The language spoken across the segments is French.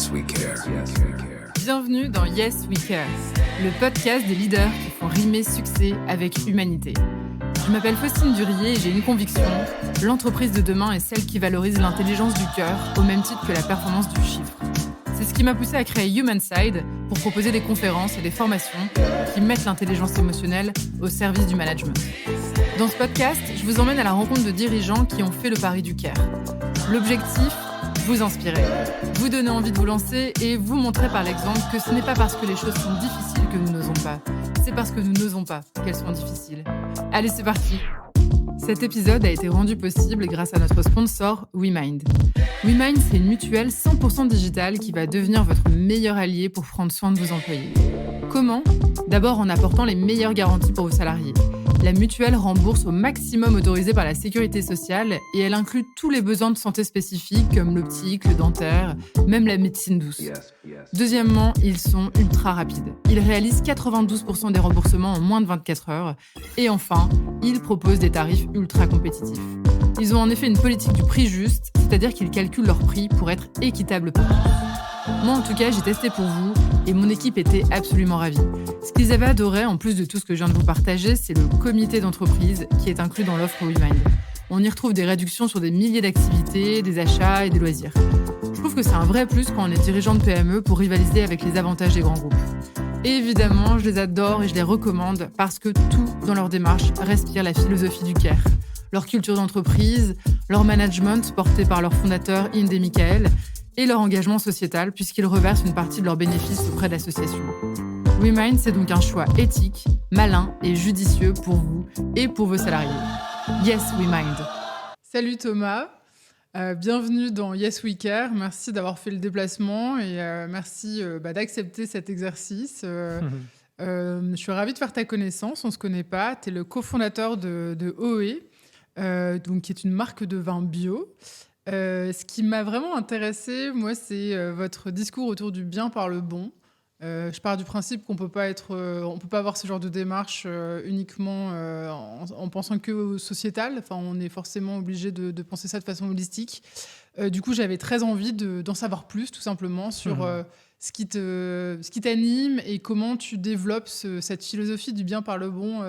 Yes, we care. Bienvenue dans Yes, we care, le podcast des leaders qui font rimer succès avec humanité. Je m'appelle Faustine Durier et j'ai une conviction, l'entreprise de demain est celle qui valorise l'intelligence du cœur au même titre que la performance du chiffre. C'est ce qui m'a poussé à créer Humanside pour proposer des conférences et des formations qui mettent l'intelligence émotionnelle au service du management. Dans ce podcast, je vous emmène à la rencontre de dirigeants qui ont fait le pari du care. L'objectif, vous inspirer, vous donner envie de vous lancer et vous montrer par l'exemple que ce n'est pas parce que les choses sont difficiles que nous n'osons pas. C'est parce que nous n'osons pas qu'elles sont difficiles. Allez, c'est parti! Cet épisode a été rendu possible grâce à notre sponsor WeMind. WeMind, c'est une mutuelle 100% digitale qui va devenir votre meilleur allié pour prendre soin de vos employés. Comment ? D'abord en apportant les meilleures garanties pour vos salariés. La mutuelle rembourse au maximum autorisé par la sécurité sociale et elle inclut tous les besoins de santé spécifiques comme l'optique, le dentaire, même la médecine douce. Deuxièmement, ils sont ultra rapides. Ils réalisent 92% des remboursements en moins de 24 heures. Et enfin, ils proposent des tarifs ultra compétitifs. Ils ont en effet une politique du prix juste, c'est-à-dire qu'ils calculent leur prix pour être équitable pour tous. Moi, en tout cas, j'ai testé pour vous et mon équipe était absolument ravie. Ce qu'ils avaient adoré, en plus de tout ce que je viens de vous partager, c'est le comité d'entreprise qui est inclus dans l'offre WeMind. On y retrouve des réductions sur des milliers d'activités, des achats et des loisirs. Je trouve que c'est un vrai plus quand on est dirigeant de PME pour rivaliser avec les avantages des grands groupes. Et évidemment, je les adore et je les recommande parce que tout dans leur démarche respire la philosophie du care. Leur culture d'entreprise, leur management porté par leur fondateur Inde Michael et leur engagement sociétal puisqu'ils reversent une partie de leurs bénéfices auprès d'associations. WeMind, c'est donc un choix éthique, malin et judicieux pour vous et pour vos salariés. Yes, WeMind. Salut Thomas, bienvenue dans Yes, We Care. Merci d'avoir fait le déplacement et merci d'accepter cet exercice. Je suis ravie de faire ta connaissance, on ne se connaît pas. Tu es le cofondateur de OE, donc, qui est une marque de vin bio. Ce qui m'a vraiment intéressée, moi, c'est votre discours autour du bien par le bon. Je pars du principe qu'on peut pas avoir ce genre de démarche uniquement en pensant que au sociétal. Enfin, on est forcément obligé de penser ça de façon holistique. Du coup, j'avais très envie d'en savoir plus, tout simplement, sur ce qui t'anime et comment tu développes cette philosophie du bien par le bon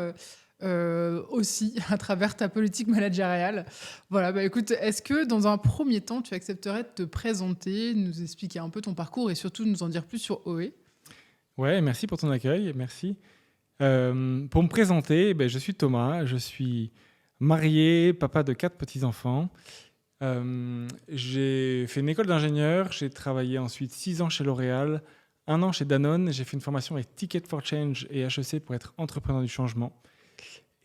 aussi à travers ta politique managériale. Voilà, écoute, est-ce que dans un premier temps, tu accepterais de te présenter, de nous expliquer un peu ton parcours et surtout de nous en dire plus sur OE ? Ouais, merci pour ton accueil, merci. Pour me présenter, je suis Thomas, je suis marié, papa de 4 petits-enfants. J'ai fait une école d'ingénieur, j'ai travaillé ensuite 6 ans chez L'Oréal, 1 an chez Danone, j'ai fait une formation avec Ticket for Change et HEC pour être entrepreneur du changement.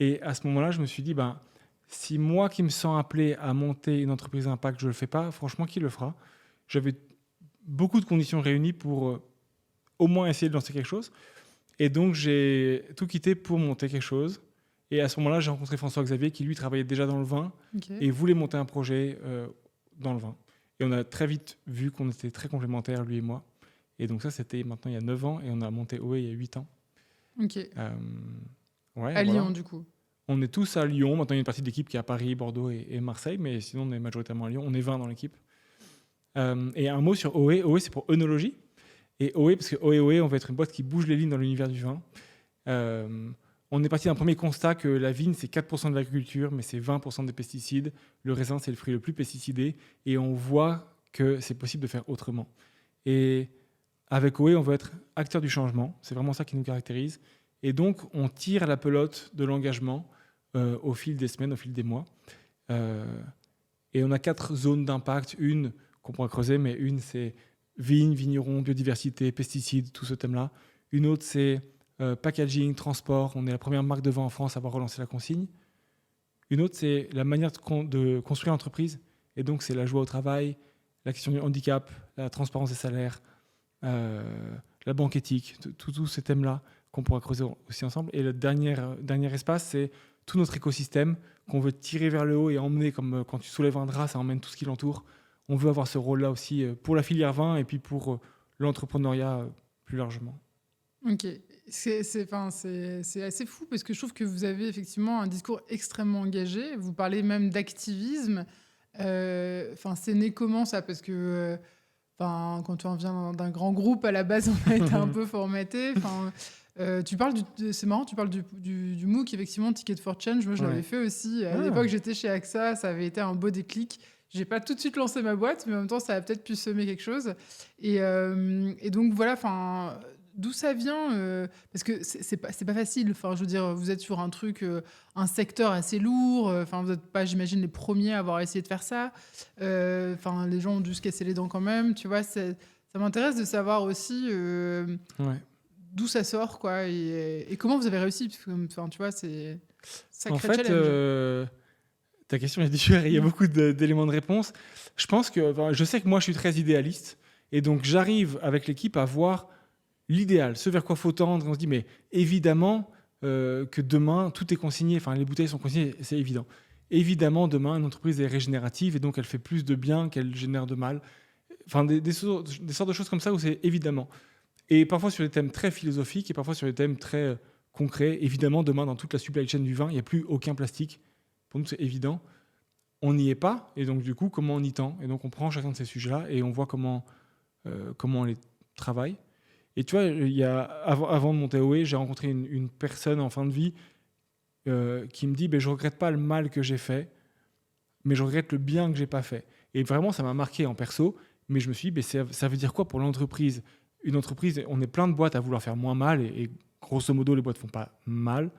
Et à ce moment-là, je me suis dit, si moi qui me sens appelé à monter une entreprise d'impact, je ne le fais pas, franchement, qui le fera ? J'avais beaucoup de conditions réunies pour au moins essayer de lancer quelque chose. Et donc, j'ai tout quitté pour monter quelque chose. Et à ce moment-là, j'ai rencontré François-Xavier qui, lui, travaillait déjà dans le vin et voulait monter un projet dans le vin. Et on a très vite vu qu'on était très complémentaires, lui et moi. Et donc ça, c'était maintenant il y a 9 ans et on a monté OE il y a 8 ans. Ok. À Lyon, du coup. On est tous à Lyon. Maintenant, il y a une partie de l'équipe qui est à Paris, Bordeaux et Marseille. Mais sinon, on est majoritairement à Lyon. On est 20 dans l'équipe. Et un mot sur OE. OE, c'est pour œnologie. Et OE, parce que OE, on va être une boîte qui bouge les lignes dans l'univers du vin. On est parti d'un premier constat que la vigne, c'est 4% de l'agriculture, mais c'est 20% des pesticides. Le raisin, c'est le fruit le plus pesticidé. Et on voit que c'est possible de faire autrement. Et avec OE, on veut être acteur du changement. C'est vraiment ça qui nous caractérise. Et donc, on tire la pelote de l'engagement au fil des semaines, au fil des mois. Et on a 4 zones d'impact. Une qu'on pourra creuser, mais une, c'est vignes, vignerons, biodiversité, pesticides, tout ce thème-là. Une autre, c'est packaging, transport. On est la première marque de vin en France à avoir relancé la consigne. Une autre, c'est la manière de construire l'entreprise. Et donc, c'est la joie au travail, la question du handicap, la transparence des salaires, la banque éthique, tous ces thèmes-là qu'on pourra creuser aussi ensemble. Et le dernier espace, c'est tout notre écosystème qu'on veut tirer vers le haut et emmener, comme quand tu soulèves un drap, ça emmène tout ce qui l'entoure. On veut avoir ce rôle-là aussi pour la filière vin et puis pour l'entrepreneuriat plus largement. Ok, c'est assez fou parce que je trouve que vous avez effectivement un discours extrêmement engagé. Vous parlez même d'activisme. C'est né comment ça ? Parce que quand tu en viens d'un grand groupe, à la base, on a été un peu formaté. Tu parles c'est marrant, tu parles du MOOC, effectivement, Ticket for Change. Moi, je l'avais fait aussi. À l'époque, j'étais chez AXA, ça avait été un beau déclic. J'ai pas tout de suite lancé ma boîte, mais en même temps, ça a peut-être pu semer quelque chose. Et donc, voilà, d'où ça vient parce que c'est pas facile. Je veux dire, vous êtes sur un truc, un secteur assez lourd. Vous n'êtes pas, j'imagine, les premiers à avoir essayé de faire ça. Les gens ont dû se casser les dents quand même. Tu vois, ça m'intéresse de savoir aussi d'où ça sort, quoi, et comment vous avez réussi. Parce que, tu vois, c'est sacré challenge. Ta question est dure, il y a beaucoup d'éléments de réponse. Je pense que, je sais que moi, je suis très idéaliste. Et donc, j'arrive avec l'équipe à voir l'idéal, ce vers quoi il faut tendre. On se dit, mais évidemment que demain, tout est consigné. Les bouteilles sont consignées, c'est évident. Évidemment, demain, une entreprise est régénérative et donc elle fait plus de bien qu'elle génère de mal. Des sortes de choses comme ça où c'est évidemment. Et parfois sur des thèmes très philosophiques et parfois sur des thèmes très concrets. Évidemment, demain, dans toute la supply chain du vin, il n'y a plus aucun plastique. Pour nous, c'est évident. On n'y est pas. Et donc, du coup, comment on y tend ? Et donc, on prend chacun de ces sujets-là et on voit comment on les travaille. Et tu vois, avant de monter à OE, j'ai rencontré une personne en fin de vie qui me dit je ne regrette pas le mal que j'ai fait, mais je regrette le bien que je n'ai pas fait. Et vraiment, ça m'a marqué en perso. Mais je me suis dit, ça veut dire quoi pour l'entreprise ? Une entreprise, on est plein de boîtes à vouloir faire moins mal. Et grosso modo, les boîtes ne font pas mal.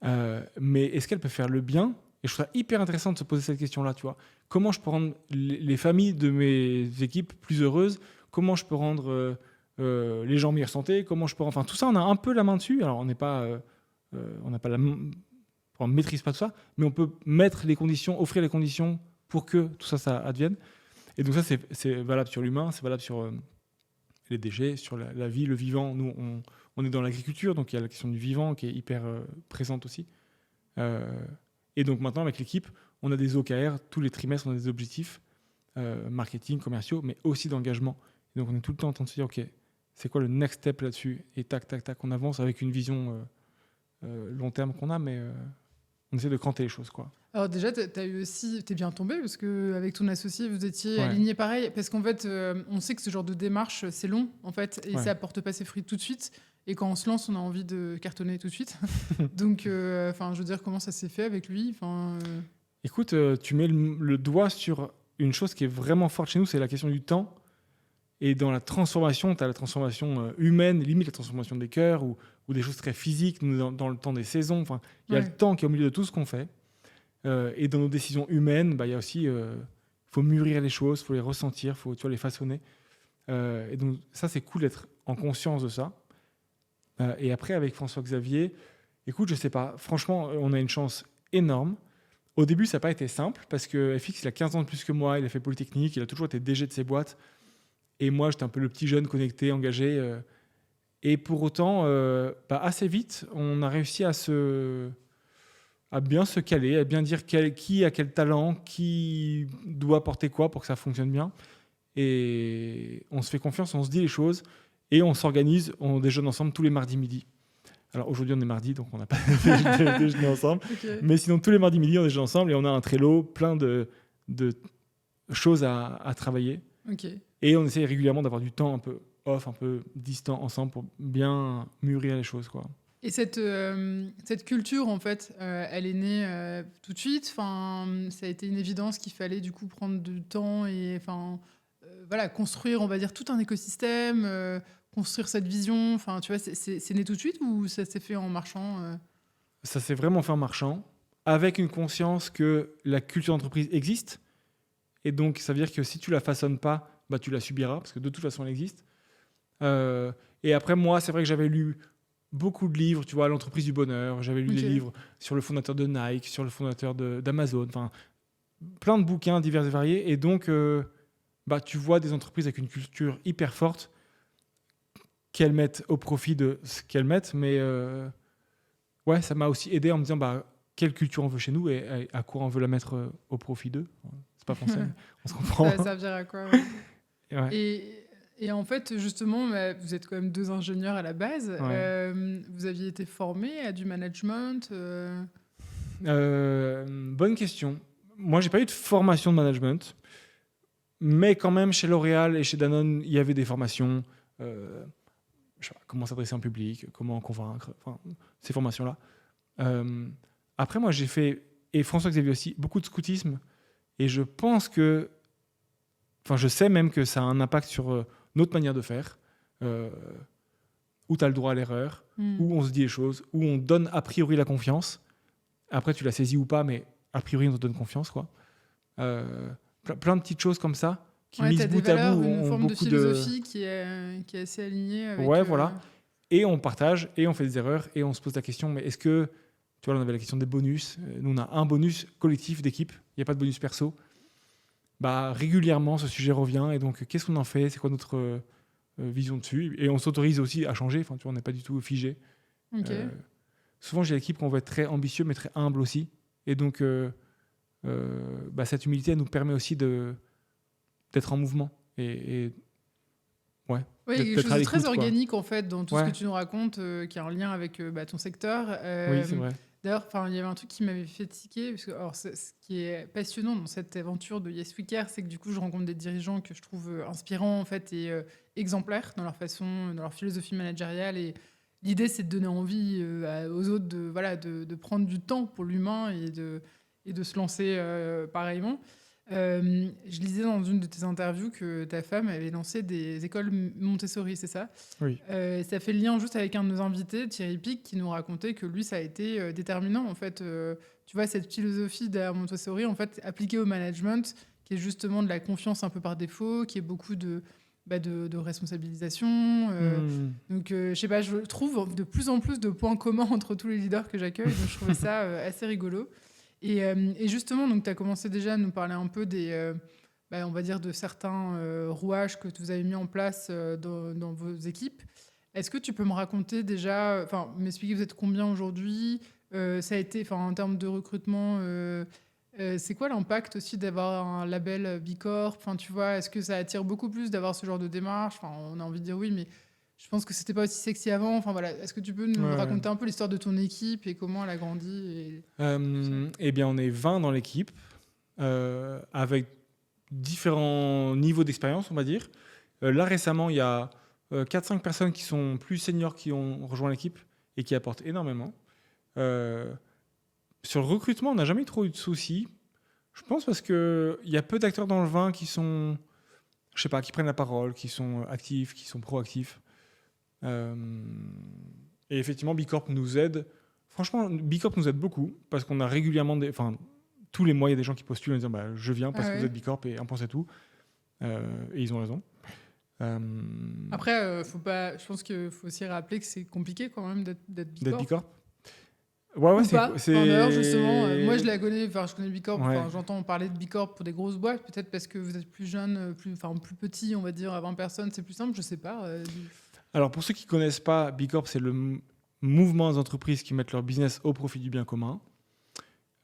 Mais est-ce qu'elle peut faire le bien ? Et je trouve ça hyper intéressant de se poser cette question-là. Tu vois, comment je peux rendre les familles de mes équipes plus heureuses ? Comment je peux rendre les gens en meilleure santé ? Comment je peux... tout ça, on a un peu la main dessus. Alors, on n'a pas la main... On ne maîtrise pas tout ça, mais on peut mettre les conditions, offrir les conditions pour que tout ça, ça advienne. Et donc ça, c'est valable sur l'humain, c'est valable sur les déchets, sur la vie, le vivant. Nous, on est dans l'agriculture, donc il y a la question du vivant qui est hyper présente aussi. Et donc maintenant, avec l'équipe, on a des OKR. Tous les trimestres, on a des objectifs marketing, commerciaux, mais aussi d'engagement. Et donc on est tout le temps en train de se dire, OK, c'est quoi le next step là-dessus ? Et tac, tac, tac, on avance avec une vision long terme qu'on a, mais... on essaie de cranter les choses, quoi. Alors déjà, t'es bien tombé parce qu'avec ton associé, vous étiez alignés pareil. Parce qu'en fait, on sait que ce genre de démarche, c'est long, en fait, et ça apporte pas ses fruits tout de suite. Et quand on se lance, on a envie de cartonner tout de suite. Donc, je veux dire, comment ça s'est fait avec lui ? Écoute, tu mets le doigt sur une chose qui est vraiment forte chez nous, c'est la question du temps. Et dans la transformation, tu as la transformation humaine, limite la transformation des cœurs, ou des choses très physiques, dans le temps des saisons. Il y a le temps qui est au milieu de tout ce qu'on fait. Et dans nos décisions humaines, il y a aussi... faut mûrir les choses, il faut les ressentir, il faut les façonner. Et donc ça, c'est cool d'être en conscience de ça. Et après, avec François-Xavier, écoute, je sais pas, franchement, on a une chance énorme. Au début, ça n'a pas été simple, parce que FX, il a 15 ans de plus que moi, il a fait Polytechnique, il a toujours été DG de ses boîtes. Et moi, j'étais un peu le petit jeune connecté, engagé. Et pour autant, assez vite, on a réussi à bien se caler, à bien dire qui a quel talent, qui doit porter quoi pour que ça fonctionne bien. Et on se fait confiance, on se dit les choses et on s'organise, on déjeune ensemble tous les mardis midi. Alors aujourd'hui, on est mardi, donc on n'a pas déjeuné ensemble. Okay. Mais sinon, tous les mardis midi, on déjeune ensemble et on a un Trello plein de choses à travailler. Okay. Et on essaie régulièrement d'avoir du temps un peu off, un peu distant ensemble pour bien mûrir les choses, quoi. Et cette culture, en fait, elle est née tout de suite. Ça a été une évidence qu'il fallait du coup prendre du temps et construire, on va dire, tout un écosystème, construire cette vision. Tu vois, c'est né tout de suite ou ça s'est fait en marchant Ça s'est vraiment fait en marchant, avec une conscience que la culture d'entreprise existe. Et donc, ça veut dire que si tu la façonnes pas, tu la subiras, parce que de toute façon, elle existe. Et après, moi, c'est vrai que j'avais lu beaucoup de livres, tu vois, l'entreprise du bonheur. J'avais lu des livres sur le fondateur de Nike, sur le fondateur d'Amazon, plein de bouquins divers et variés. Et donc, tu vois des entreprises avec une culture hyper forte qu'elles mettent au profit de ce qu'elles mettent. Mais ça m'a aussi aidé en me disant quelle culture on veut chez nous et à quoi on veut la mettre au profit d'eux. C'est pas français, mais on se comprend. Ça veut dire à quoi Et en fait, justement, vous êtes quand même 2 ingénieurs à la base. Vous aviez été formés à du management Bonne question. Moi, j'ai pas eu de formation de management. Mais quand même, chez L'Oréal et chez Danone, il y avait des formations. Je sais pas, comment s'adresser en public, comment convaincre, enfin, ces formations-là. Après, moi, j'ai fait, et François-Xavier aussi, beaucoup de scoutisme. Et je pense que, enfin, je sais même que ça a un impact sur notre manière de faire, où tu as le droit à l'erreur, où on se dit les choses, où on donne a priori la confiance. Après, tu la saisis ou pas, mais a priori, on te donne confiance, quoi. Plein de petites choses comme ça qui Ouais, mises t'as des bout à valeurs, bout une ont forme de beaucoup philosophie qui est assez alignée avec... Ouais, voilà. Et on partage, et on fait des erreurs, et on se pose la question, mais est-ce que... Tu vois, là, on avait la question des bonus. Nous, on a un bonus collectif d'équipe. Il n'y a pas de bonus perso. Bah, régulièrement, ce sujet revient. Et donc, qu'est-ce qu'on en fait? C'est quoi notre vision dessus? Et on s'autorise aussi à changer. Enfin, tu vois, on n'est pas du tout figé. Ok. Souvent, j'ai l'équipe qu'on veut être très ambitieux, mais très humble aussi. Et donc, bah, cette humilité, elle nous permet aussi d'être en mouvement. Ouais, Oui, il y a quelque d'être chose à de très l'écoute, quoi. organique en fait dans tout ce Ouais. que tu nous racontes, qui a un lien avec ton secteur. Oui, c'est vrai. D'ailleurs, il y avait un truc qui m'avait fait tiquer, parce que alors, ce qui est passionnant dans cette aventure de Yes We Care, c'est que du coup, je rencontre des dirigeants que je trouve inspirants en fait et exemplaires dans leur façon, dans leur philosophie managériale. Et l'idée, c'est de donner envie aux autres de prendre du temps pour l'humain et de se lancer pareillement. Je lisais dans une de tes interviews que ta femme avait lancé des écoles Montessori, c'est ça? Oui. Ça fait le lien juste avec un de nos invités, Thierry Pic, qui nous racontait que lui, ça a été déterminant. En fait, tu vois, cette philosophie derrière Montessori, en fait, appliquée au management, qui est justement de la confiance un peu par défaut, qui est beaucoup de responsabilisation. Donc, je sais pas, je trouve de plus en plus de points communs entre tous les leaders que j'accueille. Donc, je trouvais ça assez rigolo. Et justement, donc, tu as commencé déjà à nous parler un peu on va dire, de certains rouages que vous avez mis en place dans vos équipes. Est-ce que tu peux me raconter déjà, enfin, m'expliquer vous êtes combien aujourd'hui? Ça a été, enfin, en termes de recrutement, c'est quoi l'impact aussi d'avoir un label B Corp? Enfin, tu vois, est-ce que ça attire beaucoup plus d'avoir ce genre de démarche? Enfin, on a envie de dire oui, mais je pense que c'était pas aussi sexy avant. Enfin voilà, est-ce que tu peux nous Ouais. raconter un peu l'histoire de ton équipe et comment elle a grandi Eh bien, on est 20 dans l'équipe, avec différents niveaux d'expérience, on va dire. Là, récemment, il y a 4-5 personnes qui sont plus seniors qui ont rejoint l'équipe et qui apportent énormément. Sur le recrutement, on n'a jamais trop eu de soucis. Je pense parce qu'il y a peu d'acteurs dans le vin qui sont, je sais pas, qui prennent la parole, qui sont actifs, qui sont proactifs. Et effectivement, B Corp nous aide. Franchement, B Corp nous aide beaucoup parce qu'on a régulièrement tous les mois, il y a des gens qui postulent en disant je viens parce que vous êtes B Corp et on pense à tout. Et ils ont raison. Après, je pense qu'il faut aussi rappeler que c'est compliqué quand même d'être B Corp. D'être B Corp. Ouais, c'est. D'ailleurs, justement, moi je la connais, je connais B Corp, ouais. J'entends parler de B Corp pour des grosses boîtes, peut-être parce que vous êtes plus jeune, plus petit, on va dire, à 20 personnes, c'est plus simple, je sais pas. Alors pour ceux qui ne connaissent pas, B Corp, c'est le mouvement des entreprises qui mettent leur business au profit du bien commun.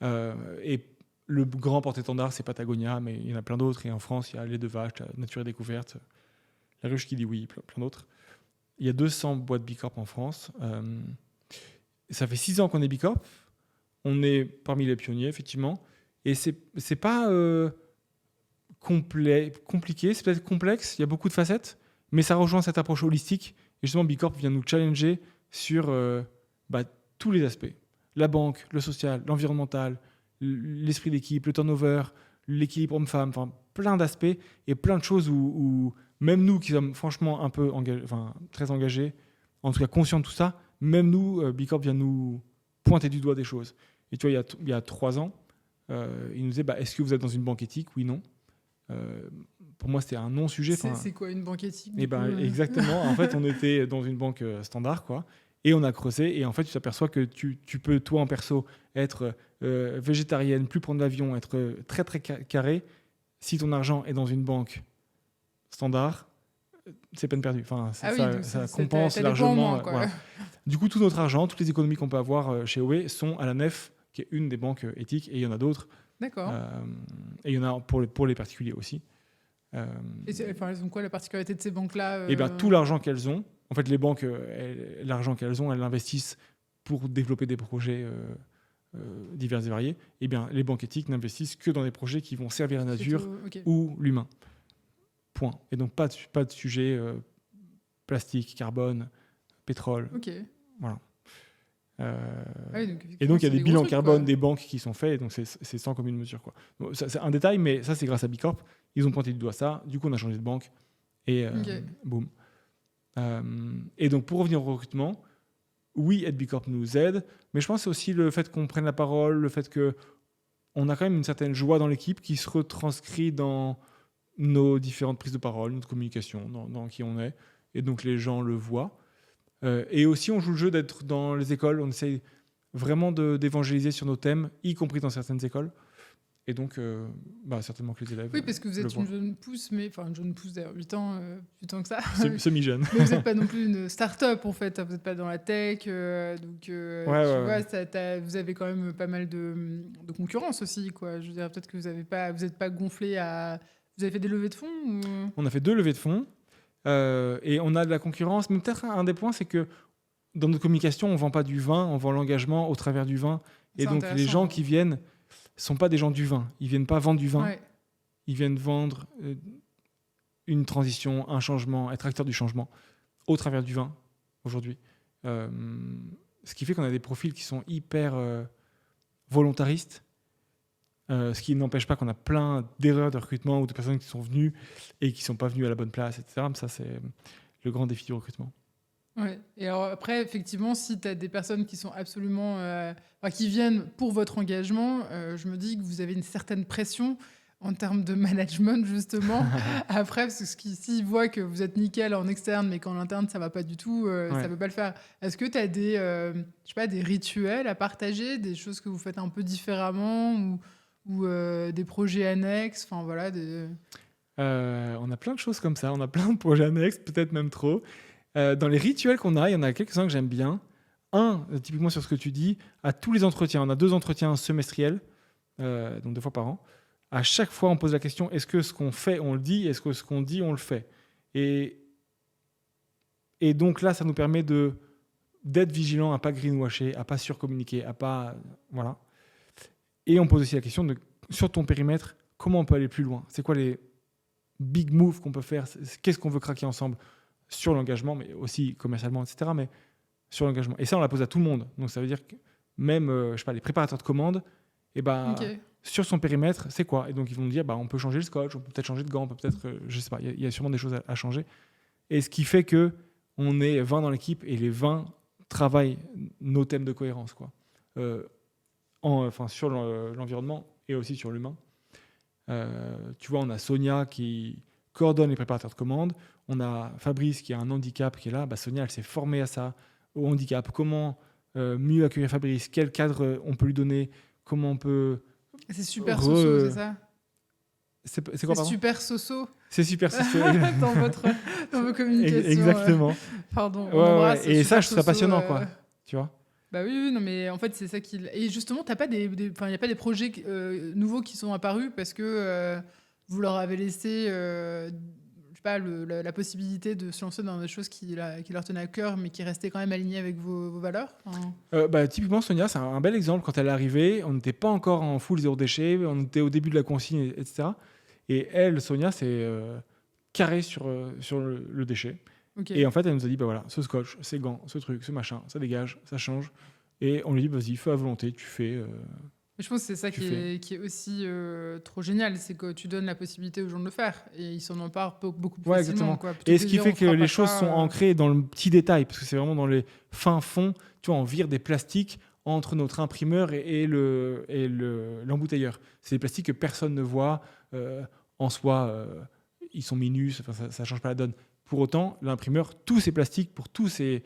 Et le grand porte-étendard, c'est Patagonia, mais il y en a plein d'autres. Et en France, il y a Les Deux Vaches, Nature et Découverte, La Ruche qui dit oui, plein d'autres. Il y a 200 boîtes B Corp en France. Ça fait 6 ans qu'on est B Corp. On est parmi les pionniers, effectivement. Et c'est pas compliqué, c'est peut-être complexe, il y a beaucoup de facettes, mais ça rejoint cette approche holistique. Et justement, B Corp vient nous challenger sur tous les aspects. La banque, le social, l'environnemental, l'esprit d'équipe, le turnover, l'équilibre homme-femme, enfin plein d'aspects et plein de choses où même nous qui sommes franchement un peu très engagés, en tout cas conscients de tout ça, même nous, B Corp vient nous pointer du doigt des choses. Et tu vois, il y a 3 ans, il nous disait est-ce que vous êtes dans une banque éthique? Oui, non. Pour moi, c'était un non-sujet. C'est quoi une banque éthique? Exactement. En fait, on était dans une banque standard, quoi. Et on a creusé. Et en fait, tu t'aperçois que tu peux, toi, en perso, être végétarienne, plus prendre l'avion, être très, très carré. Si ton argent est dans une banque standard, c'est peine perdue. Enfin, ça compense largement. Voilà. Du coup, tout notre argent, toutes les économies qu'on peut avoir chez OE sont à la Nef, qui est une des banques éthiques. Et il y en a d'autres. D'accord. Et il y en a pour les particuliers aussi. Elles ont quoi la particularité de ces banques-là Tout l'argent qu'elles ont, en fait, les banques, l'argent qu'elles ont, elles l'investissent pour développer des projets divers et variés. Et bien, les banques éthiques n'investissent que dans des projets qui vont servir la nature ou l'humain. Point. Et donc, pas de sujet plastique, carbone, pétrole. Ok. Voilà. Ouais, Et donc, il y a des bilans carbone quoi. des banques qui sont faits, et donc c'est sans commune mesure, quoi. Bon, c'est un détail, mais ça, c'est grâce à Bicorp. Ils ont pointé du doigt ça. Du coup, on a changé de banque. Et boum. Et donc, pour revenir au recrutement, oui, être Bicorp nous aide, mais je pense que c'est aussi le fait qu'on prenne la parole, le fait qu'on a quand même une certaine joie dans l'équipe qui se retranscrit dans nos différentes prises de parole, notre communication, dans qui on est. Et donc, les gens le voient. Et aussi, on joue le jeu d'être dans les écoles. On essaye vraiment d'évangéliser sur nos thèmes, y compris dans certaines écoles. Et donc, certainement que les élèves. Oui, parce que vous êtes le une jeune pousse, une jeune pousse d'ailleurs, 8 ans, plus tant que ça. Semi-jeune. Mais vous n'êtes pas non plus une start-up en fait, vous n'êtes pas dans la tech, vous avez quand même pas mal de concurrence aussi, quoi. Je veux dire, peut-être que vous n'êtes pas gonflé à. Vous avez fait des levées de fonds ou... On a fait 2 levées de fonds et on a de la concurrence. Mais peut-être un des points, c'est que dans notre communication, on ne vend pas du vin, on vend l'engagement au travers du vin. Et donc, les gens qui viennent sont pas des gens du vin. Ils viennent pas vendre du vin. Ouais. Ils viennent vendre une transition, un changement, être acteur du changement au travers du vin aujourd'hui. Ce qui fait qu'on a des profils qui sont hyper volontaristes. Ce qui n'empêche pas qu'on a plein d'erreurs de recrutement ou de personnes qui sont venues et qui ne sont pas venues à la bonne place, etc. Mais ça, c'est le grand défi du recrutement. Ouais. Et alors après, effectivement, si tu as des personnes qui sont absolument... qui viennent pour votre engagement, je me dis que vous avez une certaine pression en termes de management, justement. Après, parce que s'ils voient que vous êtes nickel en externe, mais qu'en interne, ça ne va pas du tout, ça ne peut pas le faire. Est-ce que tu as des rituels à partager, des choses que vous faites un peu différemment ou des projets annexes, enfin voilà. On a plein de choses comme ça, on a plein de projets annexes, peut-être même trop. Dans les rituels qu'on a, il y en a quelques-uns que j'aime bien. Un, typiquement sur ce que tu dis, à tous les entretiens, on a 2 entretiens semestriels, donc 2 fois par an. À chaque fois, on pose la question, est-ce que ce qu'on fait, on le dit? Est-ce que ce qu'on dit, on le fait? Et donc là, ça nous permet d'être vigilant à ne pas greenwasher, à ne pas surcommuniquer, à pas... Voilà. Et on pose aussi la question sur ton périmètre, comment on peut aller plus loin? C'est quoi les big moves qu'on peut faire? Qu'est-ce qu'on veut craquer ensemble sur l'engagement, mais aussi commercialement, etc. Mais sur l'engagement. Et ça, on la pose à tout le monde. Donc ça veut dire que même les préparateurs de commandes, sur son périmètre, c'est quoi? Et donc ils vont nous dire, on peut changer le scotch, on peut peut-être changer de gants, on peut peut-être, je sais pas, il y a sûrement des choses à changer. Et ce qui fait que on est 20 dans l'équipe et les 20 travaillent nos thèmes de cohérence, quoi. Sur l'environnement et aussi sur l'humain. Tu vois, on a Sonia qui coordonne les préparateurs de commandes. On a Fabrice qui a un handicap qui est là. Sonia, elle s'est formée à ça, au handicap. Comment mieux accueillir Fabrice? Quel cadre on peut lui donner? Comment on peut... C'est super soso, c'est ça? C'est quoi, pardon? Super soso. C'est super soso. dans vos communications. Exactement. Pardon, on embrasse. Et ça, je trouve ça passionnant, quoi. Tu vois? Oui, non, mais en fait, c'est ça qui... Et justement, il n'y a pas des projets nouveaux qui sont apparus parce que vous leur avez laissé la possibilité de se lancer dans des choses qui leur tenaient à cœur, mais qui restaient quand même alignées avec vos valeurs. Typiquement, Sonia, c'est un bel exemple. Quand elle est arrivée, on n'était pas encore en full zéro déchet, on était au début de la consigne, etc. Et elle, Sonia, c'est carré sur le déchet. Okay. Et en fait, elle nous a dit, ce scotch, ces gants, ce truc, ce machin, ça dégage, ça change. Et on lui dit, vas-y, fais à volonté, tu fais... Je pense que c'est ça qui est aussi trop génial, c'est que tu donnes la possibilité aux gens de le faire et ils s'en emparent beaucoup plus facilement. Quoi. Et ce qui fait que les choses sont ancrées dans le petit détail, parce que c'est vraiment dans les fins fonds. Tu vois, on vire des plastiques entre notre imprimeur et l'embouteilleur. C'est des plastiques que personne ne voit. En soi, ils sont minus, ça ne change pas la donne. Pour autant, l'imprimeur, tous ces plastiques, pour tous ses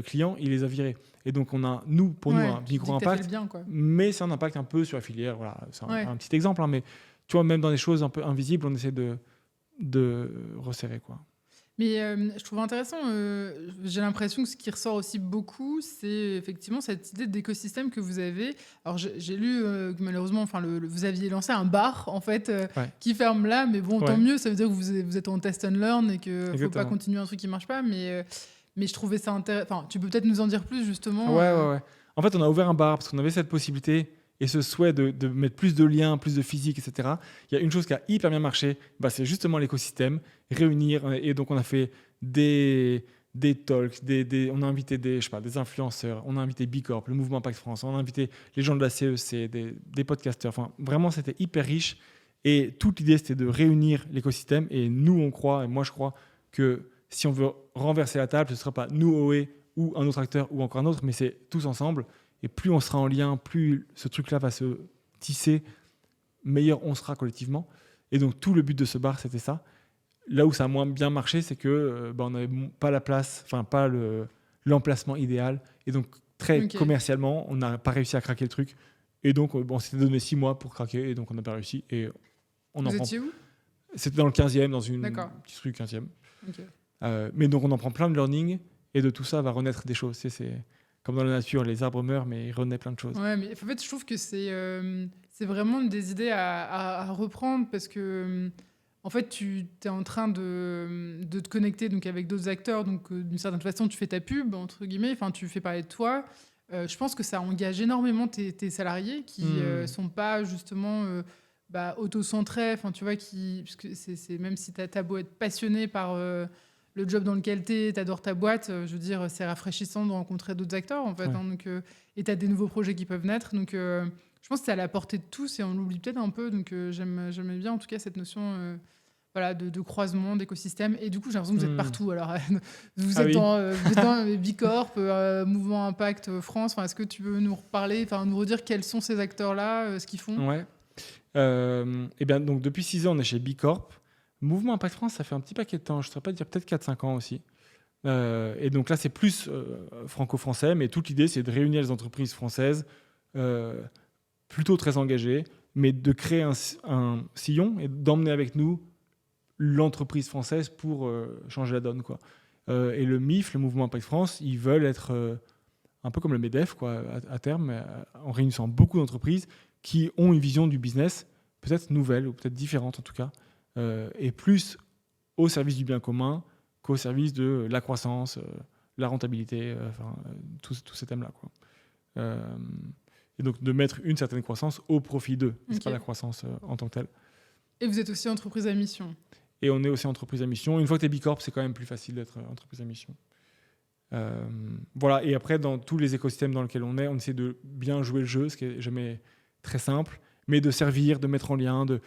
clients, il les a virés. Et donc, on a, pour nous, un micro-impact, mais c'est un impact un peu sur la filière. Voilà, c'est un petit exemple, hein, mais tu vois, même dans des choses un peu invisibles, on essaie de resserrer, quoi. Mais je trouve intéressant, j'ai l'impression que ce qui ressort aussi beaucoup, c'est effectivement cette idée d'écosystème que vous avez. Alors j'ai lu que malheureusement, vous aviez lancé un bar en fait qui ferme là, mais bon, tant mieux, ça veut dire que vous êtes en test and learn et qu'il ne faut pas continuer un truc qui ne marche pas. Mais je trouvais ça intéressant. Enfin, tu peux peut-être nous en dire plus justement. Ouais. En fait, on a ouvert un bar parce qu'on avait cette possibilité et ce souhait de mettre plus de liens, plus de physique, etc., il y a une chose qui a hyper bien marché, c'est justement l'écosystème, réunir. Et donc, on a fait des talks, on a invité des influenceurs, on a invité Bicorp, le mouvement Impact France, on a invité les gens de la CEC, des podcasteurs. Enfin, vraiment, c'était hyper riche. Et toute l'idée, c'était de réunir l'écosystème. Et nous, on croit, et moi, je crois que si on veut renverser la table, ce ne sera pas nous, OE, ou un autre acteur, ou encore un autre, mais c'est tous ensemble. Et plus on sera en lien, plus ce truc-là va se tisser, meilleur on sera collectivement. Et donc, tout le but de ce bar, c'était ça. Là où ça a moins bien marché, c'est que on n'avait pas la place, enfin pas l'emplacement idéal. Et donc, très commercialement, on n'a pas réussi à craquer le truc. Et donc, on s'était donné 6 mois pour craquer. Et donc, on n'a pas réussi. Et Vous étiez où ? C'était dans le 15e, dans une petite rue 15e. Okay. Mais donc, on en prend plein de learning. Et de tout ça va renaître des choses. C'est comme dans la nature, les arbres meurent, mais il renaît plein de choses. Ouais, mais en fait, je trouve que c'est vraiment des idées à reprendre parce que, en fait, tu es en train de te connecter donc, avec d'autres acteurs. Donc, d'une certaine façon, tu fais ta pub, entre guillemets. Enfin, tu fais parler de toi. Je pense que ça engage énormément tes salariés qui sont pas justement auto-centrés. Enfin, tu vois, puisque c'est même si t'as beau être passionné par le job dans lequel t'adores ta boîte, je veux dire, c'est rafraîchissant de rencontrer d'autres acteurs, en fait. Ouais. Hein, donc, et t'as des nouveaux projets qui peuvent naître. Donc, je pense que c'est à la portée de tous et on l'oublie peut-être un peu. Donc, j'aimais bien, en tout cas, cette notion de croisement, d'écosystème. Et du coup, j'ai l'impression que vous êtes partout. Alors, vous êtes dans Bicorp, Mouvement Impact France. Est-ce que tu veux nous reparler, nous redire quels sont ces acteurs-là, ce qu'ils font ? Ouais. Et bien, donc, depuis 6 ans, on est chez Bicorp. Mouvement Impact France, ça fait un petit paquet de temps. Je ne saurais pas dire, peut-être 4-5 ans aussi. Et donc là, c'est plus franco-français, mais toute l'idée, c'est de réunir les entreprises françaises plutôt très engagées, mais de créer un sillon et d'emmener avec nous l'entreprise française pour changer la donne, quoi. Et le MIF, le Mouvement Impact France, ils veulent être un peu comme le MEDEF, quoi, à terme, en réunissant beaucoup d'entreprises qui ont une vision du business peut-être nouvelle ou peut-être différente en tout cas, et plus au service du bien commun qu'au service de la croissance, la rentabilité, tous ces thèmes-là, quoi. Et donc de mettre une certaine croissance au profit d'eux, c'est pas la croissance en tant que telle. Et vous êtes aussi entreprise à mission. Et on est aussi entreprise à mission. Une fois que tu es Bicorp, c'est quand même plus facile d'être entreprise à mission. Voilà. Et après, dans tous les écosystèmes dans lesquels on est, on essaie de bien jouer le jeu, ce qui n'est jamais très simple, mais de servir, de mettre en lien, de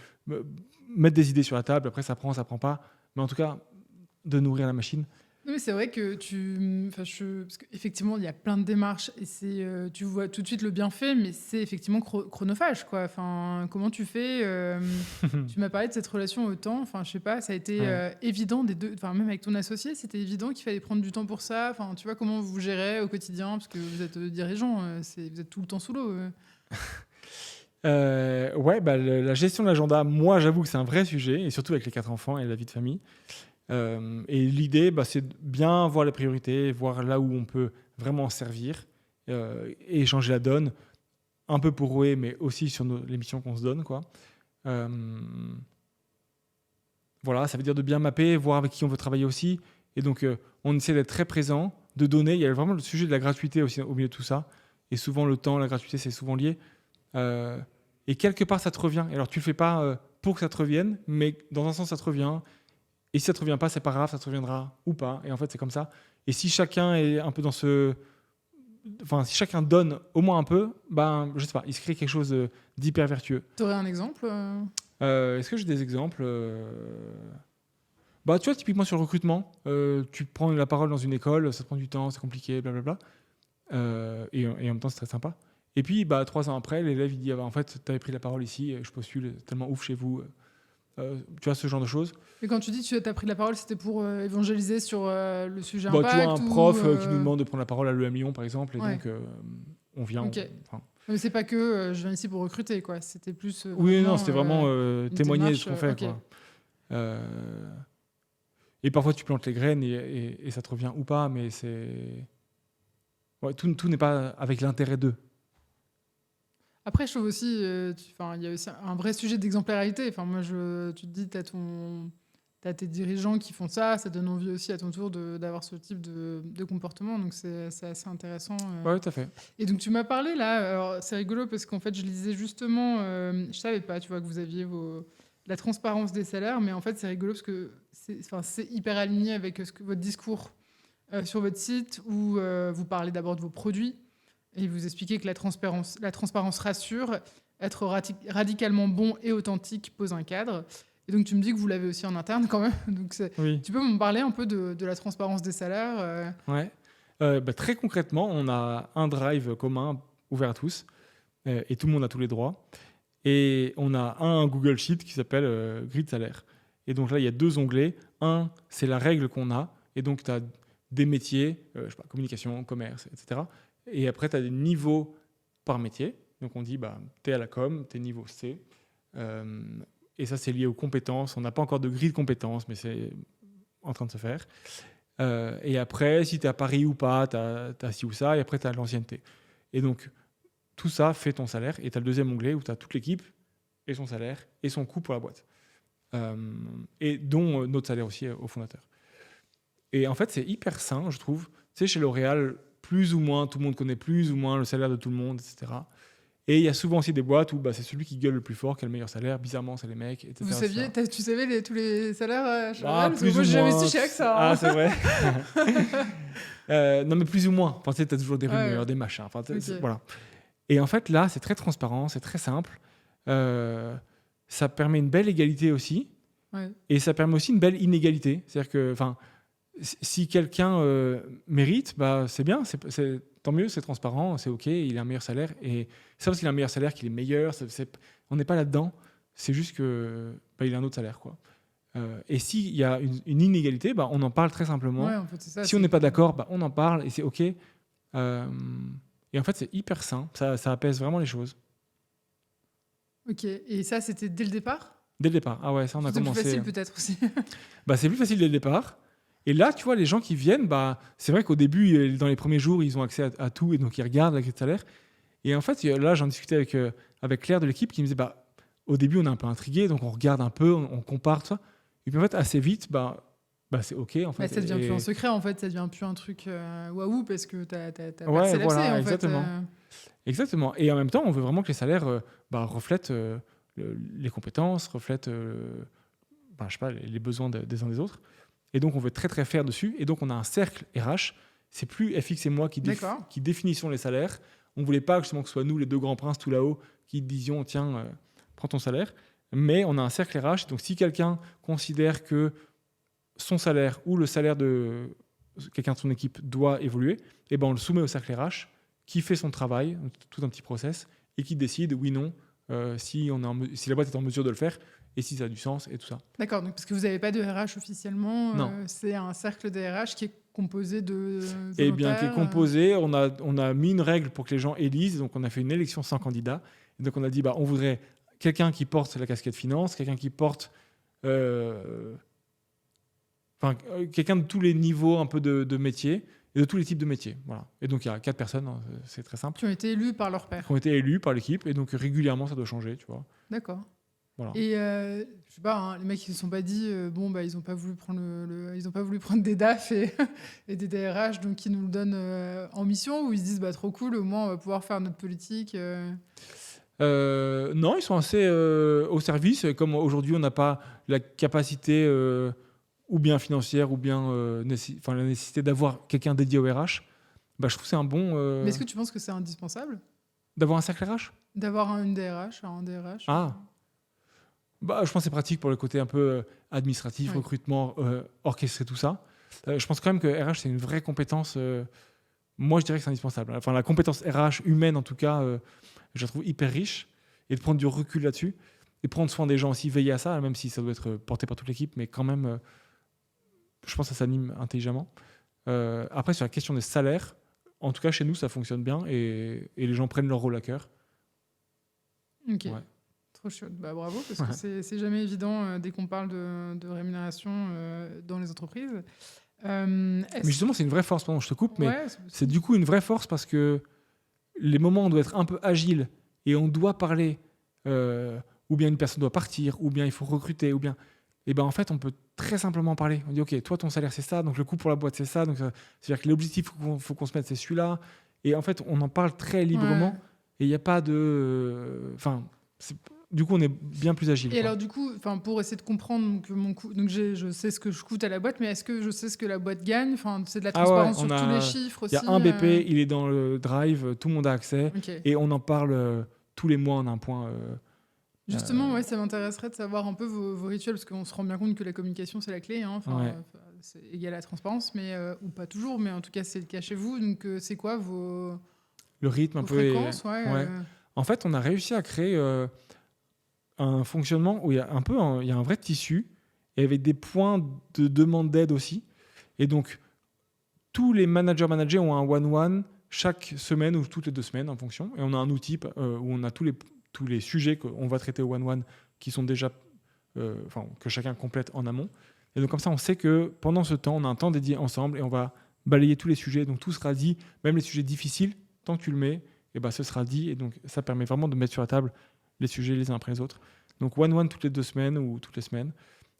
mettre des idées sur la table. Après, ça prend pas. Mais en tout cas, de nourrir la machine. Non, mais c'est vrai que parce qu'effectivement, il y a plein de démarches et tu vois tout de suite le bienfait, mais c'est effectivement chronophage, quoi. Enfin, comment tu fais Tu m'as parlé de cette relation au temps. Enfin, je sais pas, ça a été évident des deux. Enfin, même avec ton associé, c'était évident qu'il fallait prendre du temps pour ça. Enfin, tu vois comment vous gérez au quotidien, parce que vous êtes dirigeant, vous êtes tout le temps sous l'eau. La gestion de l'agenda, moi, j'avoue que c'est un vrai sujet, et surtout avec les 4 enfants et la vie de famille. Et l'idée, c'est de bien voir les priorités, voir là où on peut vraiment servir et changer la donne, un peu pour OE, mais aussi sur les missions qu'on se donne, quoi. Voilà, ça veut dire de bien mapper, voir avec qui on veut travailler aussi. Et donc, on essaie d'être très présent, de donner. Il y a vraiment le sujet de la gratuité aussi au milieu de tout ça. Et souvent, le temps, la gratuité, c'est souvent lié. Et quelque part, ça te revient. Et alors, tu ne le fais pas pour que ça te revienne, mais dans un sens, ça te revient. Et si ça ne te revient pas, c'est pas grave, ça te reviendra ou pas. Et en fait, c'est comme ça. Et si chacun est un peu dans ce... Enfin, si chacun donne au moins un peu, je sais pas, il se crée quelque chose d'hyper vertueux. Tu aurais un exemple Est-ce que j'ai des exemples tu vois, typiquement sur le recrutement, tu prends la parole dans une école, ça te prend du temps, c'est compliqué, blablabla. Et en même temps, c'est très sympa. Et puis, 3 ans après, l'élève, il dit en fait, tu avais pris la parole ici, je postule, tellement ouf chez vous. Tu vois, ce genre de choses. Et quand tu dis tu as pris la parole, c'était pour évangéliser sur le sujet impact, tu vois, un prof qui nous demande de prendre la parole à l'EM Lyon, par exemple, et donc on vient. Okay. Mais c'est pas que je viens ici pour recruter, quoi. C'était plus. Oui, non, c'était vraiment témoigner de ce qu'on fait, quoi. Et parfois, tu plantes les graines et ça te revient ou pas, mais c'est. Ouais, tout n'est pas avec l'intérêt d'eux. Après, je trouve aussi, il y a aussi un vrai sujet d'exemplarité. Enfin, moi, tu te dis, t'as as tes dirigeants qui font ça, ça donne envie aussi à ton tour d'avoir ce type de comportement. Donc, c'est assez intéressant. Ouais, tout à fait. Et donc, tu m'as parlé là, alors c'est rigolo parce qu'en fait, je lisais justement, je savais pas, tu vois, que vous aviez la transparence des salaires, mais en fait, c'est rigolo parce que c'est hyper aligné avec votre discours sur votre site où vous parlez d'abord de vos produits et vous expliquez que la transparence rassure, être radicalement bon et authentique pose un cadre. Et donc, tu me dis que vous l'avez aussi en interne quand même. Donc, Oui. tu peux me parler un peu de la transparence des salaires Ouais. Très concrètement, on a un drive commun ouvert à tous et tout le monde a tous les droits. Et on a un Google Sheet qui s'appelle Grid Salaire. Et donc là, il y a 2 onglets. Un, c'est la règle qu'on a. Et donc, tu as des métiers, je sais pas, communication, commerce, etc. Et après, tu as des niveaux par métier. Donc, on dit, tu es à la com, tu es niveau C. Et ça, c'est lié aux compétences. On n'a pas encore de grille de compétences, mais c'est en train de se faire. Et après, si tu es à Paris ou pas, tu as ci ou ça. Et après, tu as l'ancienneté. Et donc, tout ça fait ton salaire. Et tu as le deuxième onglet où tu as toute l'équipe et son salaire et son coût pour la boîte. Et dont notre salaire aussi au fondateur. Et en fait, c'est hyper sain, je trouve. Tu sais, chez L'Oréal, plus ou moins, tout le monde connaît plus ou moins le salaire de tout le monde, etc. Et il y a souvent aussi des boîtes où c'est celui qui gueule le plus fort qui a le meilleur salaire. Bizarrement, c'est les mecs, etc. Vous saviez, tu savais tous les salaires chez Ah, L'Oréal? plus Moi, ou j'ai jamais moins. su chez AXA. Ah, c'est vrai. Non, mais plus ou moins. Enfin, tu sais, t'as toujours des rumeurs, Ouais. des machins. Enfin, Ok. voilà. Et en fait, là, c'est très transparent, c'est très simple. Ça permet une belle égalité aussi. Ouais. Et ça permet aussi une belle inégalité. C'est-à-dire que, si quelqu'un mérite, c'est bien, tant mieux, c'est transparent, c'est OK, il a un meilleur salaire. Et ça, parce qu'il a un meilleur salaire, qu'il est meilleur, on n'est pas là-dedans. C'est juste que il a un autre salaire, quoi. Et s'il y a une inégalité, on en parle très simplement. Ouais, en fait, c'est ça, Si on n'est pas d'accord, on en parle et c'est OK. Et en fait, c'est hyper sain. Ça apaise vraiment les choses. Ok. Et ça, c'était dès le départ? Dès le départ. Ah ouais, ça, on a C'était commencé. plus facile peut-être aussi. C'est plus facile dès le départ. Et là, tu vois, les gens qui viennent, c'est vrai qu'au début, dans les premiers jours, ils ont accès à tout et donc ils regardent la grille de salaire. Et en fait, là, j'en discutais avec Claire de l'équipe qui me disait, au début, on est un peu intrigué, donc on regarde un peu, on compare tout ça. Et puis en fait, assez vite, c'est OK. En fait, Ça devient plus un secret, en fait. Ça devient plus un truc waouh parce que t'as Ouais, percé l'abcès, voilà, en exactement. fait. Exactement. Et en même temps, on veut vraiment que les salaires reflètent les compétences, reflètent je sais pas, les besoins des uns des autres. Et donc, on veut être très, très fair dessus. Et donc, on a un cercle RH. C'est plus FX et moi qui définissons les salaires. On ne voulait pas justement que ce soit nous, les 2 grands princes tout là-haut, qui disions, tiens, prends ton salaire. Mais on a un cercle RH. Donc, si quelqu'un considère que son salaire ou le salaire de quelqu'un de son équipe doit évoluer, on le soumet au cercle RH qui fait son travail, tout un petit process, et qui décide, oui, non, si la boîte est en mesure de le faire et si ça a du sens et tout ça. D'accord, donc parce que vous n'avez pas de RH officiellement, Non. c'est un cercle des RH qui est composé de volontaires. Eh bien, qui est composé, on a mis une règle pour que les gens élisent, donc on a fait une élection sans candidat, et donc on a dit, on voudrait quelqu'un qui porte la casquette finance, quelqu'un qui porte... quelqu'un de tous les niveaux un peu de métier, et de tous les types de métiers. Voilà. Et donc, il y a 4 personnes, c'est très simple. Qui ont été élus par leur père. Qui ont été élus par l'équipe, et donc régulièrement, ça doit changer, tu vois. D'accord. Voilà. Et je sais pas, les mecs ils se sont pas dit ils ont pas voulu prendre ils ont pas voulu prendre des DAF et des DRH donc ils nous le donnent en mission, ou ils se disent trop cool, au moins on va pouvoir faire notre politique. Non, ils sont assez au service. Comme aujourd'hui on n'a pas la capacité ou bien financière ou bien la nécessité d'avoir quelqu'un dédié au RH, je trouve que c'est un bon. Mais est-ce que tu penses que c'est indispensable d'avoir un cercle RH? D'avoir un DRH, un DRH. Ah. Je pense que c'est pratique pour le côté un peu administratif, Oui. recrutement, orchestrer tout ça. Je pense quand même que RH, c'est une vraie compétence. Moi, je dirais que c'est indispensable. Enfin, la compétence RH humaine, en tout cas, je la trouve hyper riche. Et de prendre du recul là-dessus. Et prendre soin des gens aussi, veiller à ça, même si ça doit être porté par toute l'équipe. Mais quand même, je pense que ça s'anime intelligemment. Après, sur la question des salaires, en tout cas, chez nous, ça fonctionne bien. Et les gens prennent leur rôle à cœur. Ok. Ouais. Trop chouette. Bravo, parce que c'est jamais évident dès qu'on parle de rémunération dans les entreprises. Mais justement, c'est une vraie force. Pardon, je te coupe, mais Ouais, c'est du coup une vraie force parce que les moments où on doit être un peu agile et on doit parler, ou bien une personne doit partir, ou bien il faut recruter, ou bien et ben en fait, on peut très simplement parler. On dit, OK, toi, ton salaire, c'est ça, donc le coût pour la boîte, c'est ça. Donc, c'est-à-dire que l'objectif faut qu'on se mette, c'est celui-là. Et en fait, on en parle très librement. Ouais. Et il n'y a pas de... du coup, on est bien plus agile. Et quoi. alors, du coup, pour essayer de comprendre donc, mon coût, donc je sais ce que je coûte à la boîte, mais est-ce que je sais ce que la boîte gagne? Enfin, c'est de la Ah ouais, transparence on sur a- tous les chiffres Il aussi. y a un BP, il est dans le drive, tout le monde a accès. Ok. Et on en parle tous les mois, on a un point... Justement, ouais, ça m'intéresserait de savoir un peu vos rituels, parce qu'on se rend bien compte que la communication, c'est la clé. Hein. Enfin, Ouais. c'est égal à la transparence, mais, ou pas toujours, mais en tout cas, c'est le cas chez vous. Donc, c'est quoi vos le rythme un peu... est- fréquences ouais. En fait, on a réussi à créer un fonctionnement où il y a il y a un vrai tissu et avec des points de demande d'aide aussi. Et donc, tous les managers ont un one-one chaque semaine ou toutes les 2 semaines en fonction. Et on a un outil où on a tous les sujets qu'on va traiter au one-one qui sont déjà, que chacun complète en amont. Et donc, comme ça, on sait que pendant ce temps, on a un temps dédié ensemble et on va balayer tous les sujets. Donc, tout sera dit, même les sujets difficiles, tant que tu le mets, et ben, ce sera dit. Et donc, ça permet vraiment de mettre sur la table les sujets les uns après les autres. Donc, one-one toutes les 2 semaines ou toutes les semaines.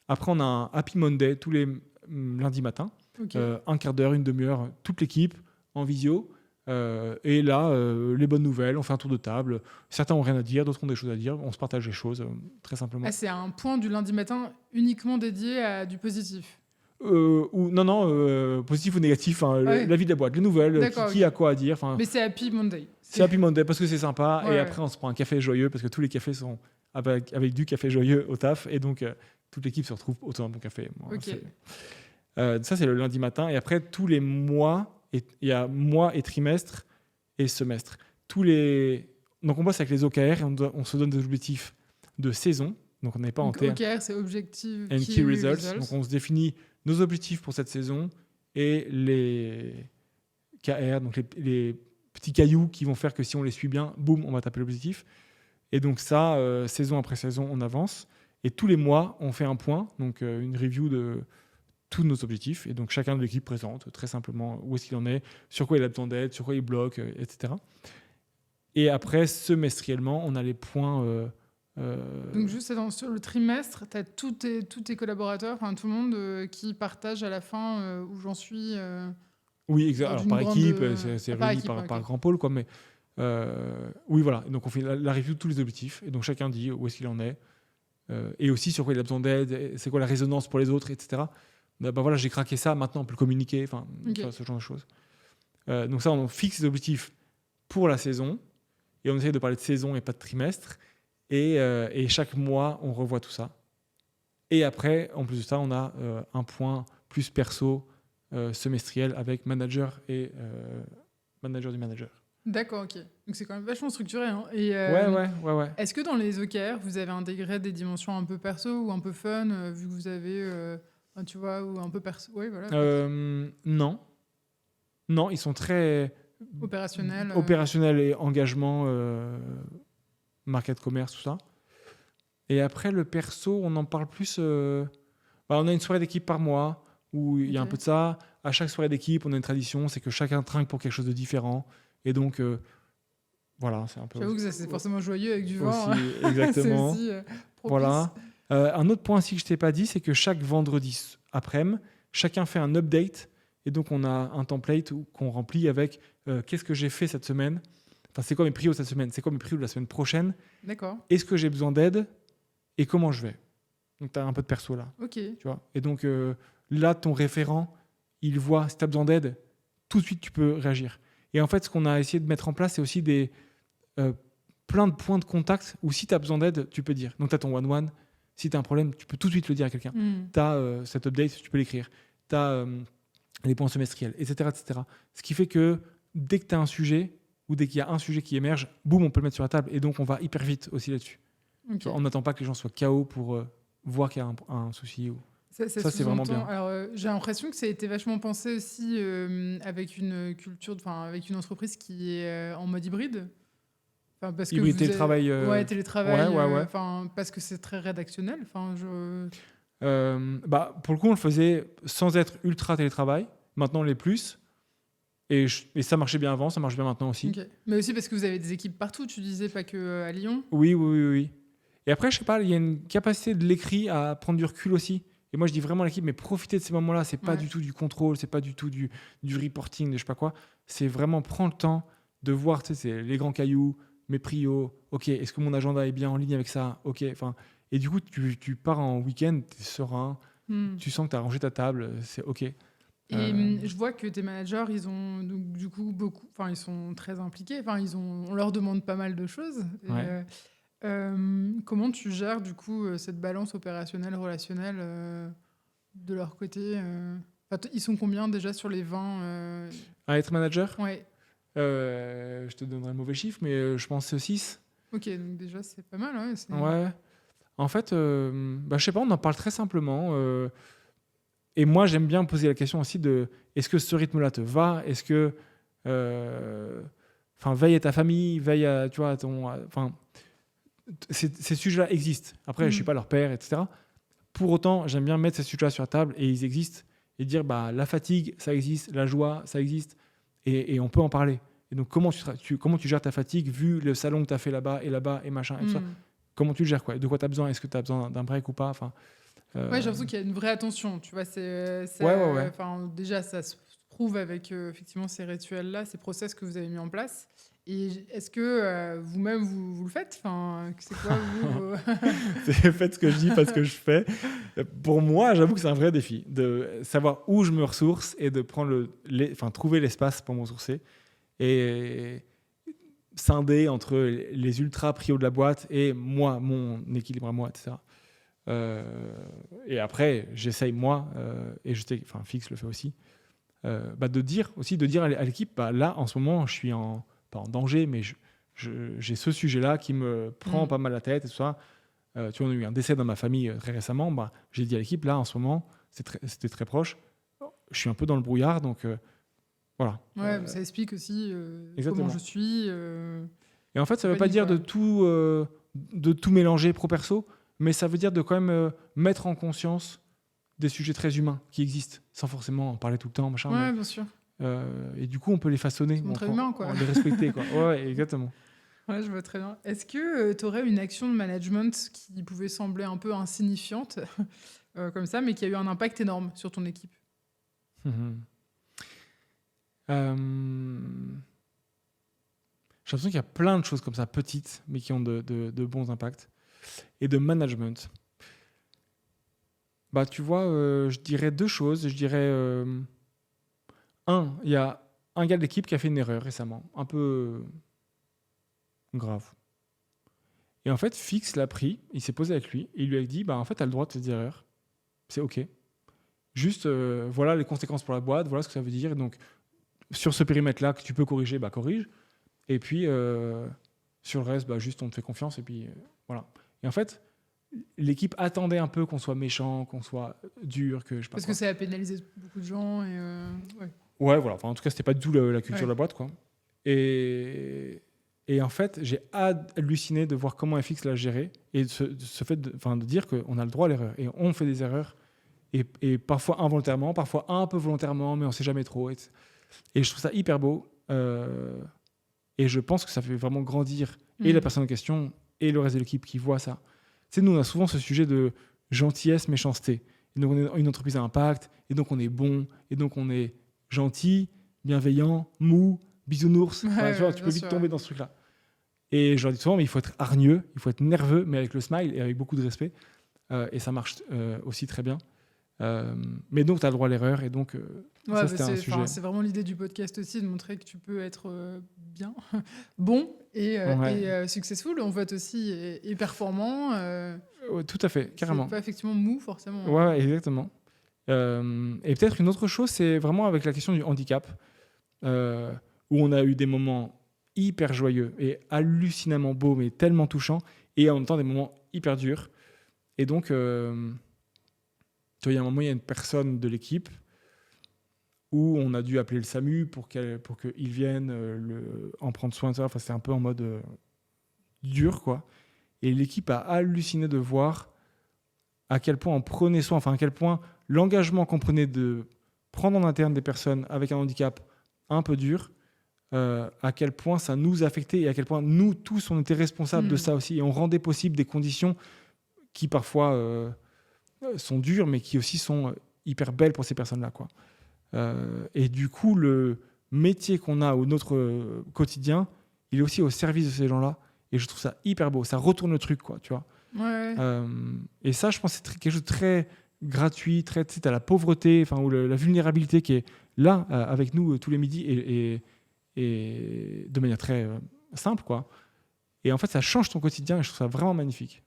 Après, on a un Happy Monday tous les lundis matins. Ok. Un quart d'heure, une demi-heure, toute l'équipe en visio. Et là, les bonnes nouvelles, on fait un tour de table. Certains ont rien à dire, d'autres ont des choses à dire. On se partage les choses, très simplement. Ah, c'est un point du lundi matin uniquement dédié à du positif. Non, positif ou négatif, Ouais. la vie de la boîte, les nouvelles, D'accord, qui a quoi à dire. Enfin, Mais c'est Happy Monday. c'est Happy Monday parce que c'est sympa. Ouais, Et après, on se prend un café joyeux parce que tous les cafés sont avec du café joyeux au taf. Et donc, toute l'équipe se retrouve autour d'un bon café. Bon, Ok. ça, c'est le lundi matin. Et après, tous les mois, il y a mois et trimestre et semestre. Donc, on bosse avec les OKR et on se donne des objectifs de saison. Donc, on n'est pas en Donc, termes. OKR, c'est Objective And Key Results. Donc, on se définit nos objectifs pour cette saison et les KR, donc les petits cailloux qui vont faire que si on les suit bien, boum, on va taper l'objectif. Et donc ça, saison après saison, on avance. Et tous les mois, on fait un point, donc une review de tous nos objectifs. Et donc chacun de l'équipe présente très simplement où est-ce qu'il en est, sur quoi il a besoin d'aide, sur quoi il bloque, etc. Et après, semestriellement, on a les points... Donc, juste sur le trimestre, tu as tous tes collaborateurs, enfin tout le monde qui partage à la fin où j'en suis. Oui, exact. Alors, d'une par grande, équipe, c'est par réuni équipe, par ok. grand pôle, quoi. Mais oui, voilà. Et donc, on fait la review de tous les objectifs. Et donc, chacun dit où est-ce qu'il en est. Et aussi sur quoi il a besoin d'aide, c'est quoi la résonance pour les autres, etc. Voilà, j'ai craqué ça, maintenant on peut le communiquer, enfin, Ok. tu vois, ce genre de choses. Donc ça, on fixe les objectifs pour la saison. Et on essaie de parler de saison et pas de trimestre. Et chaque mois, on revoit tout ça. Et après, en plus de ça, on a un point plus perso semestriel avec manager et manager du manager. D'accord, ok. Donc, c'est quand même vachement structuré. Hein. Et, Ouais. Est-ce que dans les OKR, vous avez intégré des dimensions un peu perso ou un peu fun, vu que vous avez, tu vois, ou un peu perso, ouais, voilà, Non, ils sont très opérationnel. opérationnels et engagement, market commerce, tout ça. Et après, le perso, on en parle plus. On a une soirée d'équipe par mois où il y a un Ok. peu de ça. À chaque soirée d'équipe, on a une tradition, c'est que chacun trinque pour quelque chose de différent. Et donc, voilà, c'est un peu. J'avoue que ça, c'est forcément joyeux avec du vin. aussi, exactement. C'est aussi propice. Voilà. Un autre point aussi que je t'ai pas dit, c'est que chaque vendredi après-midi, chacun fait un update. Et donc, on a un template qu'on remplit avec qu'est-ce que j'ai fait cette semaine. Enfin, c'est quoi mes prios cette semaine. C'est quoi mes prios de la semaine prochaine. D'accord, Est-ce que j'ai besoin d'aide et comment je vais. Donc, tu as un peu de perso là. ok. Tu vois. Et donc, là, ton référent, il voit si tu as besoin d'aide, tout de suite, tu peux réagir. Et en fait, ce qu'on a essayé de mettre en place, c'est aussi plein de points de contact où si tu as besoin d'aide, tu peux dire. Donc, tu as ton one-one. Si tu as un problème, tu peux tout de suite le dire à quelqu'un. Tu as cet update, tu peux l'écrire. Tu as les points semestriels, etc., etc. Ce qui fait que dès que tu as un sujet ou dès qu'il y a un sujet qui émerge, boum, on peut le mettre sur la table. Et donc, on va hyper vite aussi là-dessus. Ok. Tu vois, on n'attend pas que les gens soient KO pour voir qu'il y a un souci. Ça, c'est vraiment sous-entend- bien. Alors, j'ai l'impression que ça a été vachement pensé aussi avec une culture, avec une entreprise qui est en mode hybride. Enfin, parce Hybride, que vous télétravail, Ouais, télétravail. ouais. Parce que c'est très rédactionnel. Enfin, Pour le coup, on le faisait sans être ultra télétravail. Maintenant, on l'est plus. Et ça marchait bien avant, ça marche bien maintenant aussi. ok. Mais aussi parce que vous avez des équipes partout, tu disais, pas que à Lyon. Oui. Et après, je sais pas, il y a une capacité de l'écrit à prendre du recul aussi. Et moi, je dis vraiment à l'équipe, mais profitez de ces moments-là. C'est pas du tout du contrôle, c'est pas du tout du reporting, de je sais pas quoi. C'est vraiment prendre le temps de voir, tu sais, c'est les grands cailloux, mes prios. Ok, est-ce que mon agenda est bien en ligne avec ça? Ok, enfin. Et du coup, tu pars en week-end, tu es serein, tu sens que tu as rangé ta table, c'est ok. Et je vois que tes managers, ils ont donc, du coup beaucoup, enfin ils sont très impliqués, enfin on leur demande pas mal de choses. Ouais. Comment tu gères du coup cette balance opérationnelle relationnelle de leur côté ils sont combien déjà sur les 20 À être manager, Ouais. je te donnerai un mauvais chiffre, mais je pense que c'est 6. Ok, donc déjà c'est pas mal. Ouais. En fait, je sais pas, on en parle très simplement. Et moi, j'aime bien me poser la question aussi de est-ce que ce rythme-là te va? Est-ce que. Veille à ta famille, veille à. Tu vois, ces sujets-là existent. Après, je ne suis pas leur père, etc. Pour autant, j'aime bien mettre ces sujets-là sur la table et ils existent. Et dire la fatigue, ça existe, la joie, ça existe. Et on peut en parler. Et donc, comment tu gères ta fatigue vu le salon que tu as fait là-bas et machin et tout ça? Comment tu le gères, quoi? Et de quoi tu as besoin? Est-ce que tu as besoin d'un break ou pas? Ouais, j'ai l'impression qu'il y a une vraie attention. Tu vois, Ouais. Déjà, ça se prouve avec effectivement ces rituels-là, ces process que vous avez mis en place. Et est-ce que vous-même, vous le faites? C'est quoi, vous C'est faites ce que je dis, pas ce que je fais. Pour moi, j'avoue que c'est un vrai défi de savoir où je me ressource et de prendre trouver l'espace pour me ressourcer. Et scinder entre les ultra prios de la boîte et moi, mon équilibre à moi, etc. Et après, j'essaye moi, et je sais, Fix le fait aussi, de dire à l'équipe, là, en ce moment, je suis pas en danger, mais j'ai ce sujet-là qui me prend pas mal la tête et tout ça. Tu vois, on a eu un décès dans ma famille très récemment. J'ai dit à l'équipe, là, en ce moment, c'était très proche. Je suis un peu dans le brouillard, donc voilà. Ouais, ça explique aussi comment je suis. Et en fait, ça ne veut pas dire de tout mélanger pro-perso, mais ça veut dire de quand même mettre en conscience des sujets très humains qui existent, sans forcément en parler tout le temps, machin. Ouais, bien sûr. Et du coup, on peut les façonner. Très humain, quoi. Les respecter, quoi. Ouais, exactement. Ouais, je vois très bien. Est-ce que tu aurais une action de management qui pouvait sembler un peu insignifiante, comme ça, mais qui a eu un impact énorme sur ton équipe? J'ai l'impression qu'il y a plein de choses comme ça, petites, mais qui ont de bons impacts. Et de management. Tu vois, je dirais 2 choses. Je dirais, il y a un gars de l'équipe qui a fait une erreur récemment, un peu grave. Et en fait, Fix l'a pris, il s'est posé avec lui, et il lui a dit, en fait, tu as le droit de faire des erreurs. C'est OK. Juste, voilà les conséquences pour la boîte, voilà ce que ça veut dire. Et donc, sur ce périmètre-là que tu peux corriger, corrige. Et puis, sur le reste, juste on te fait confiance, et puis voilà. Et en fait, l'équipe attendait un peu qu'on soit méchant, qu'on soit dur, que je sais pas. Parce que ça a pénalisé beaucoup de gens. Ouais, voilà. En tout cas, c'était pas du tout la culture de la boîte, quoi. Et en fait, j'ai halluciné de voir comment FX l'a géré et ce fait de dire qu'on a le droit à l'erreur. Et on fait des erreurs, et parfois involontairement, parfois un peu volontairement, mais on sait jamais trop. Et je trouve ça hyper beau. Et je pense que ça fait vraiment grandir et la personne en question et le reste de l'équipe qui voit ça. Tu sais, nous, on a souvent ce sujet de gentillesse, méchanceté. Et donc, on est une entreprise à impact, et donc on est bon, et donc on est gentil, bienveillant, mou, bisounours. Tu peux vite tomber dans ce truc-là. Et je leur dis souvent, mais il faut être hargneux, il faut être nerveux, mais avec le smile et avec beaucoup de respect. Et ça marche aussi très bien. Mais donc, tu as le droit à l'erreur, et donc ça, c'était un sujet. C'est vraiment l'idée du podcast aussi, de montrer que tu peux être bien, bon et successful, en fait, aussi, et performant. Tout à fait, carrément. C'est pas effectivement mou, forcément. Ouais, exactement. Et peut-être une autre chose, c'est vraiment avec la question du handicap, où on a eu des moments hyper joyeux et hallucinamment beaux, mais tellement touchants, et en même temps des moments hyper durs. Et donc, il y a un moment, il y a une personne de l'équipe où on a dû appeler le SAMU pour qu'ils viennent en prendre soin de ça. Enfin, c'était un peu en mode dur, quoi. Et l'équipe a halluciné de voir à quel point on prenait soin, à quel point l'engagement qu'on prenait de prendre en interne des personnes avec un handicap un peu dur à quel point ça nous affectait et à quel point nous tous on était responsables de ça aussi, et on rendait possible des conditions qui parfois sont dures, mais qui aussi sont hyper belles pour ces personnes-là, quoi. Et du coup, le métier qu'on a ou notre quotidien, il est aussi au service de ces gens-là, et je trouve ça hyper beau. Ça retourne le truc, quoi, tu vois. Ouais. Et ça, je pense que c'est quelque chose de très gratuit, très, tu sais, t'as la pauvreté, enfin, ou la vulnérabilité qui est là avec nous tous les midis, et de manière très simple, quoi. Et en fait, ça change ton quotidien, et je trouve ça vraiment magnifique.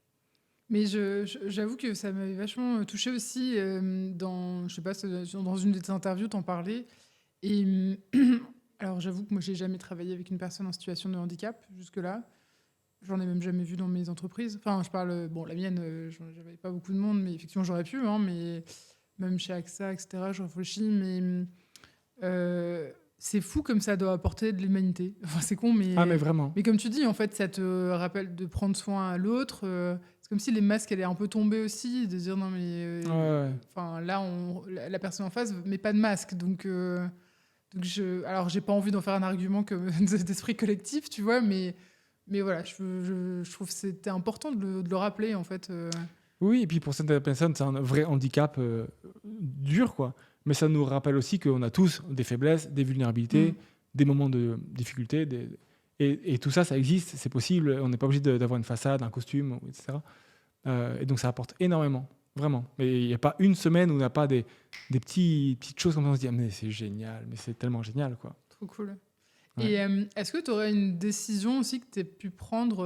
Mais j'avoue que ça m'avait vachement touchée aussi dans, je sais pas, dans une de tes interviews, t'en parlais. Et alors, j'avoue que moi, j'ai jamais travaillé avec une personne en situation de handicap jusque-là. J'en ai même jamais vu dans mes entreprises. Enfin, je parle, bon, la mienne, j'avais pas beaucoup de monde, mais effectivement, j'aurais pu, hein, mais même chez AXA, etc., je réfléchis, mais c'est fou comme ça doit apporter de l'humanité. Enfin, c'est con, mais... Ah, mais vraiment. Mais comme tu dis, en fait, ça te rappelle de prendre soin à l'autre. C'est comme si les masques allaient un peu tomber aussi, de dire non, mais... Ouais. Enfin, là, la personne en face met pas de masque, donc alors, j'ai pas envie d'en faire un argument d'esprit collectif, tu vois, mais voilà, je trouve que c'était important de le rappeler, en fait. Oui, et puis pour certaines personnes, c'est un vrai handicap dur, quoi. Mais ça nous rappelle aussi qu'on a tous des faiblesses, des vulnérabilités, des moments de difficulté. Et tout ça, ça existe, c'est possible. On n'est pas obligé d'avoir une façade, un costume, etc. Et donc ça apporte énormément, vraiment. Mais il n'y a pas une semaine où on n'a pas des petites choses comme ça, on se dit, ah, mais c'est génial, mais c'est tellement génial, quoi. Trop cool. Ouais. Et est-ce que tu aurais une décision aussi que tu as pu prendre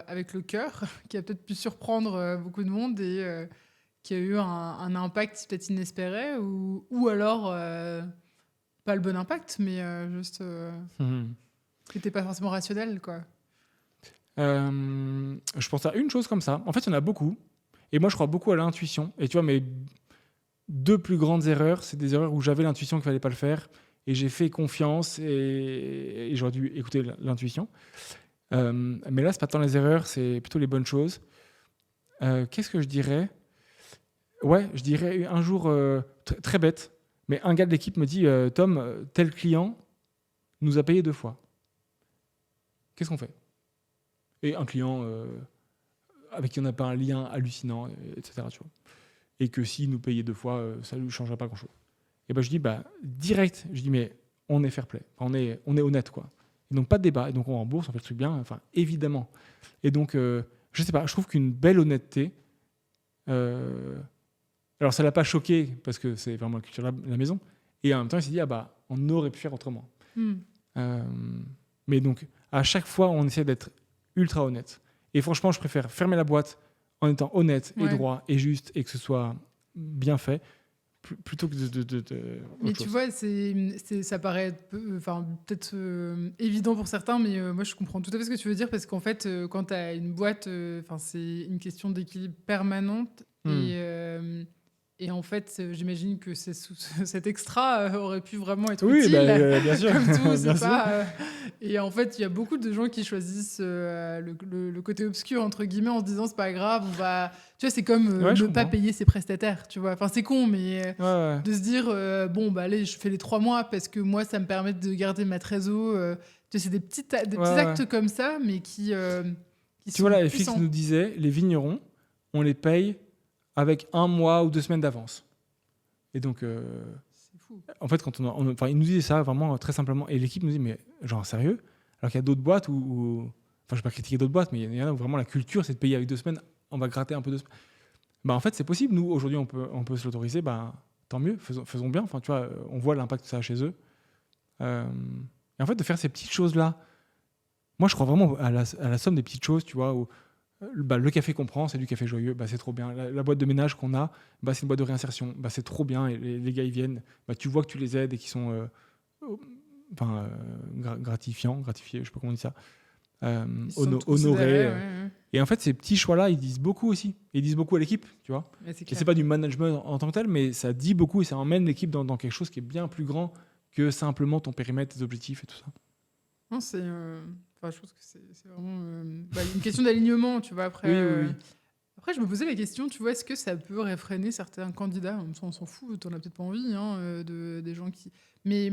avec le cœur, qui a peut-être pu surprendre beaucoup de monde et qui a eu un impact peut-être inespéré, ou alors pas le bon impact, mais juste qui n'était pas forcément rationnel, quoi. Je pense à une chose comme ça. En fait, il y en a beaucoup. Et moi, je crois beaucoup à l'intuition. Et tu vois, mes 2 plus grandes erreurs, c'est des erreurs où j'avais l'intuition qu'il fallait pas le faire. Et j'ai fait confiance et j'aurais dû écouter l'intuition. Mais là, c'est pas tant les erreurs, c'est plutôt les bonnes choses. Qu'est-ce que je dirais ? Ouais, je dirais un jour très bête, mais un gars de l'équipe me dit Tom, tel client nous a payé 2 fois. Qu'est-ce qu'on fait ? Et un client avec qui on n'a pas un lien hallucinant, etc. Tu vois. Et que s'il nous payait 2 fois, ça ne lui changerait pas grand-chose. Et ben je dis direct, je dis mais on est fair play, on est honnête, quoi. Et donc pas de débat, et donc on rembourse, on fait le truc bien, enfin évidemment. Et donc je sais pas, je trouve qu'une belle honnêteté, alors ça l'a pas choqué parce que c'est vraiment la culture de la maison, et en même temps il s'est dit on aurait pu faire autrement. Mais donc à chaque fois on essaie d'être ultra honnête. Et franchement je préfère fermer la boîte en étant honnête et droit et juste, et que ce soit bien fait, plutôt que de mais tu vois, ça paraît peut-être évident pour certains, mais moi je comprends tout à fait ce que tu veux dire, parce qu'en fait, quand tu as une boîte, c'est une question d'équilibre permanente. Et en fait, j'imagine que cet extra aurait pu vraiment être utile. Bien sûr. Comme tout, c'est bien pas. Et en fait, il y a beaucoup de gens qui choisissent le côté obscur, entre guillemets, en se disant c'est pas grave, on va. Tu vois, c'est comme ne pas payer ses prestataires, tu vois. Enfin, c'est con, mais de se dire allez, je fais les 3 mois parce que moi, ça me permet de garder ma trésor. Tu sais, c'est des petits actes comme ça, mais qui tu vois, là, FX nous disait les vignerons, on les paye avec 1 mois ou 2 semaines d'avance. Et donc, c'est fou. En fait, quand il nous disait ça vraiment très simplement, et l'équipe nous dit mais genre sérieux, alors qu'il y a d'autres boîtes où enfin, je vais pas critiquer d'autres boîtes, mais il y en a où vraiment la culture c'est de payer avec 2 semaines, on va gratter un peu 2 semaines. En fait, c'est possible. Nous aujourd'hui, on peut se l'autoriser. Tant mieux, faisons bien. Enfin, tu vois, on voit l'impact que ça a chez eux. Et en fait, de faire ces petites choses là, moi, je crois vraiment à la somme des petites choses, tu vois, où le café qu'on prend, c'est du café joyeux, c'est trop bien. La boîte de ménage qu'on a, c'est une boîte de réinsertion, c'est trop bien. Et les gars, ils viennent, tu vois que tu les aides et qu'ils sont gratifiés, je sais pas comment on dit ça, honorés. Ouais. Et en fait, ces petits choix-là, ils disent beaucoup aussi. Ils disent beaucoup à l'équipe, tu vois. Et c'est pas du management en tant que tel, mais ça dit beaucoup et ça emmène l'équipe dans quelque chose qui est bien plus grand que simplement ton périmètre, tes objectifs et tout ça. Non, c'est... je pense que c'est vraiment une question d'alignement, tu vois. Après, oui. Après, je me posais la question, tu vois, est-ce que ça peut réfréner certains candidats ? On s'en fout, t'en as peut-être pas envie, des gens qui... Mais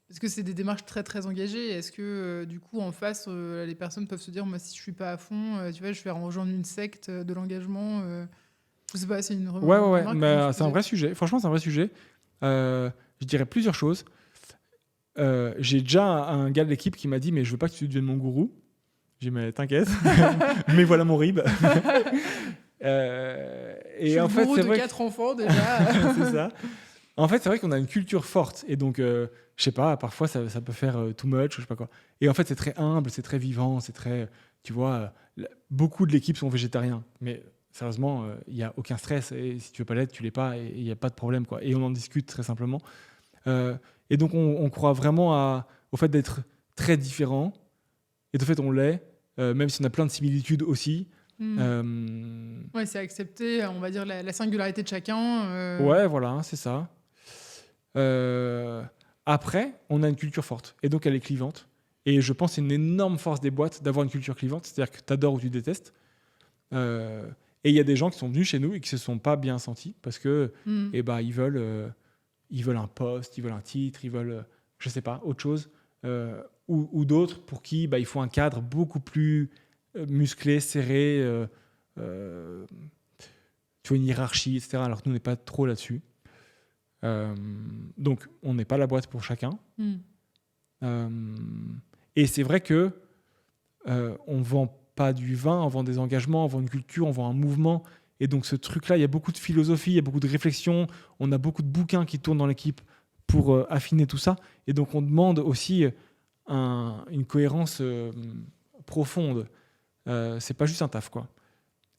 Parce que c'est des démarches très, très engagées. Est-ce que, du coup, en face, les personnes peuvent se dire, moi, si je suis pas à fond, tu vois, je vais rejoindre une secte de l'engagement. Je sais pas, c'est une Ouais. remarque que je me Mais suis c'est un posée. vrai sujet. Franchement, c'est un vrai sujet. Je dirais plusieurs choses. J'ai déjà un gars de l'équipe qui m'a dit, mais je veux pas que tu deviennes mon gourou. J'ai dit, mais t'inquiète. Mais voilà mon rib. Je suis Et en le fait, gourou c'est de vrai 4 enfants, déjà. c'est ça. En fait, c'est vrai qu'on a une culture forte. Et donc, je sais pas, parfois, ça peut faire too much, je sais pas quoi. Et en fait, c'est très humble, c'est très vivant, c'est très... Tu vois, beaucoup de l'équipe sont végétariens. Mais sérieusement, il n'y a aucun stress. Et si tu veux pas l'être, tu l'es pas. Et il n'y a pas de problème, quoi. Et on en discute très simplement. Et donc, on croit vraiment au fait d'être très différent. Et de fait, on l'est, même si on a plein de similitudes aussi. Ouais, c'est accepter, on va dire, la singularité de chacun. Ouais, voilà, c'est ça. Après, on a une culture forte et donc elle est clivante. Et je pense que c'est une énorme force des boîtes d'avoir une culture clivante, c'est-à-dire que tu adores ou tu détestes. Et il y a des gens qui sont venus chez nous et qui se sont pas bien sentis parce que eh ben, ils veulent un poste, ils veulent un titre, ils veulent, je sais pas, autre chose. Ou d'autres pour qui il faut un cadre beaucoup plus musclé, serré, tu vois, une hiérarchie, etc. Alors que nous, on n'est pas trop là-dessus. Donc, on n'est pas la boîte pour chacun. Et c'est vrai que on vend pas du vin, on vend des engagements, on vend une culture, on vend un mouvement. Et donc, ce truc-là, il y a beaucoup de philosophie, il y a beaucoup de réflexion. On a beaucoup de bouquins qui tournent dans l'équipe pour affiner tout ça. Et donc, on demande aussi une cohérence profonde. C'est pas juste un taf, quoi.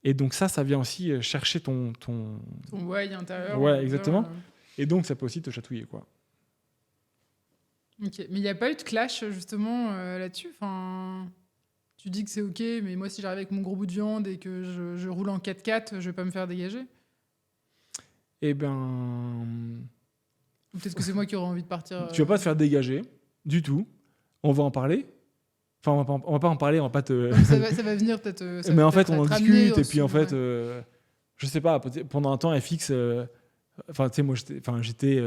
Et donc, ça vient aussi chercher ton... Ton why intérieur. Ouais, exactement. Et donc, ça peut aussi te chatouiller, quoi. Ok, mais il n'y a pas eu de clash justement là-dessus. Enfin, tu dis que c'est ok, mais moi si j'arrive avec mon gros bout de viande et que je roule en 4x4, je vais pas me faire dégager. Eh ben, Ou peut-être que c'est moi qui aurais envie de partir. tu vas pas te faire dégager du tout. On va en parler. Enfin, on va pas en parler, on va pas te. Ça va venir peut-être. Mais en fait, on en discute et aussi, puis en fait, ouais. je sais pas. Pendant un temps, FX. Enfin, tu sais, moi, j'étais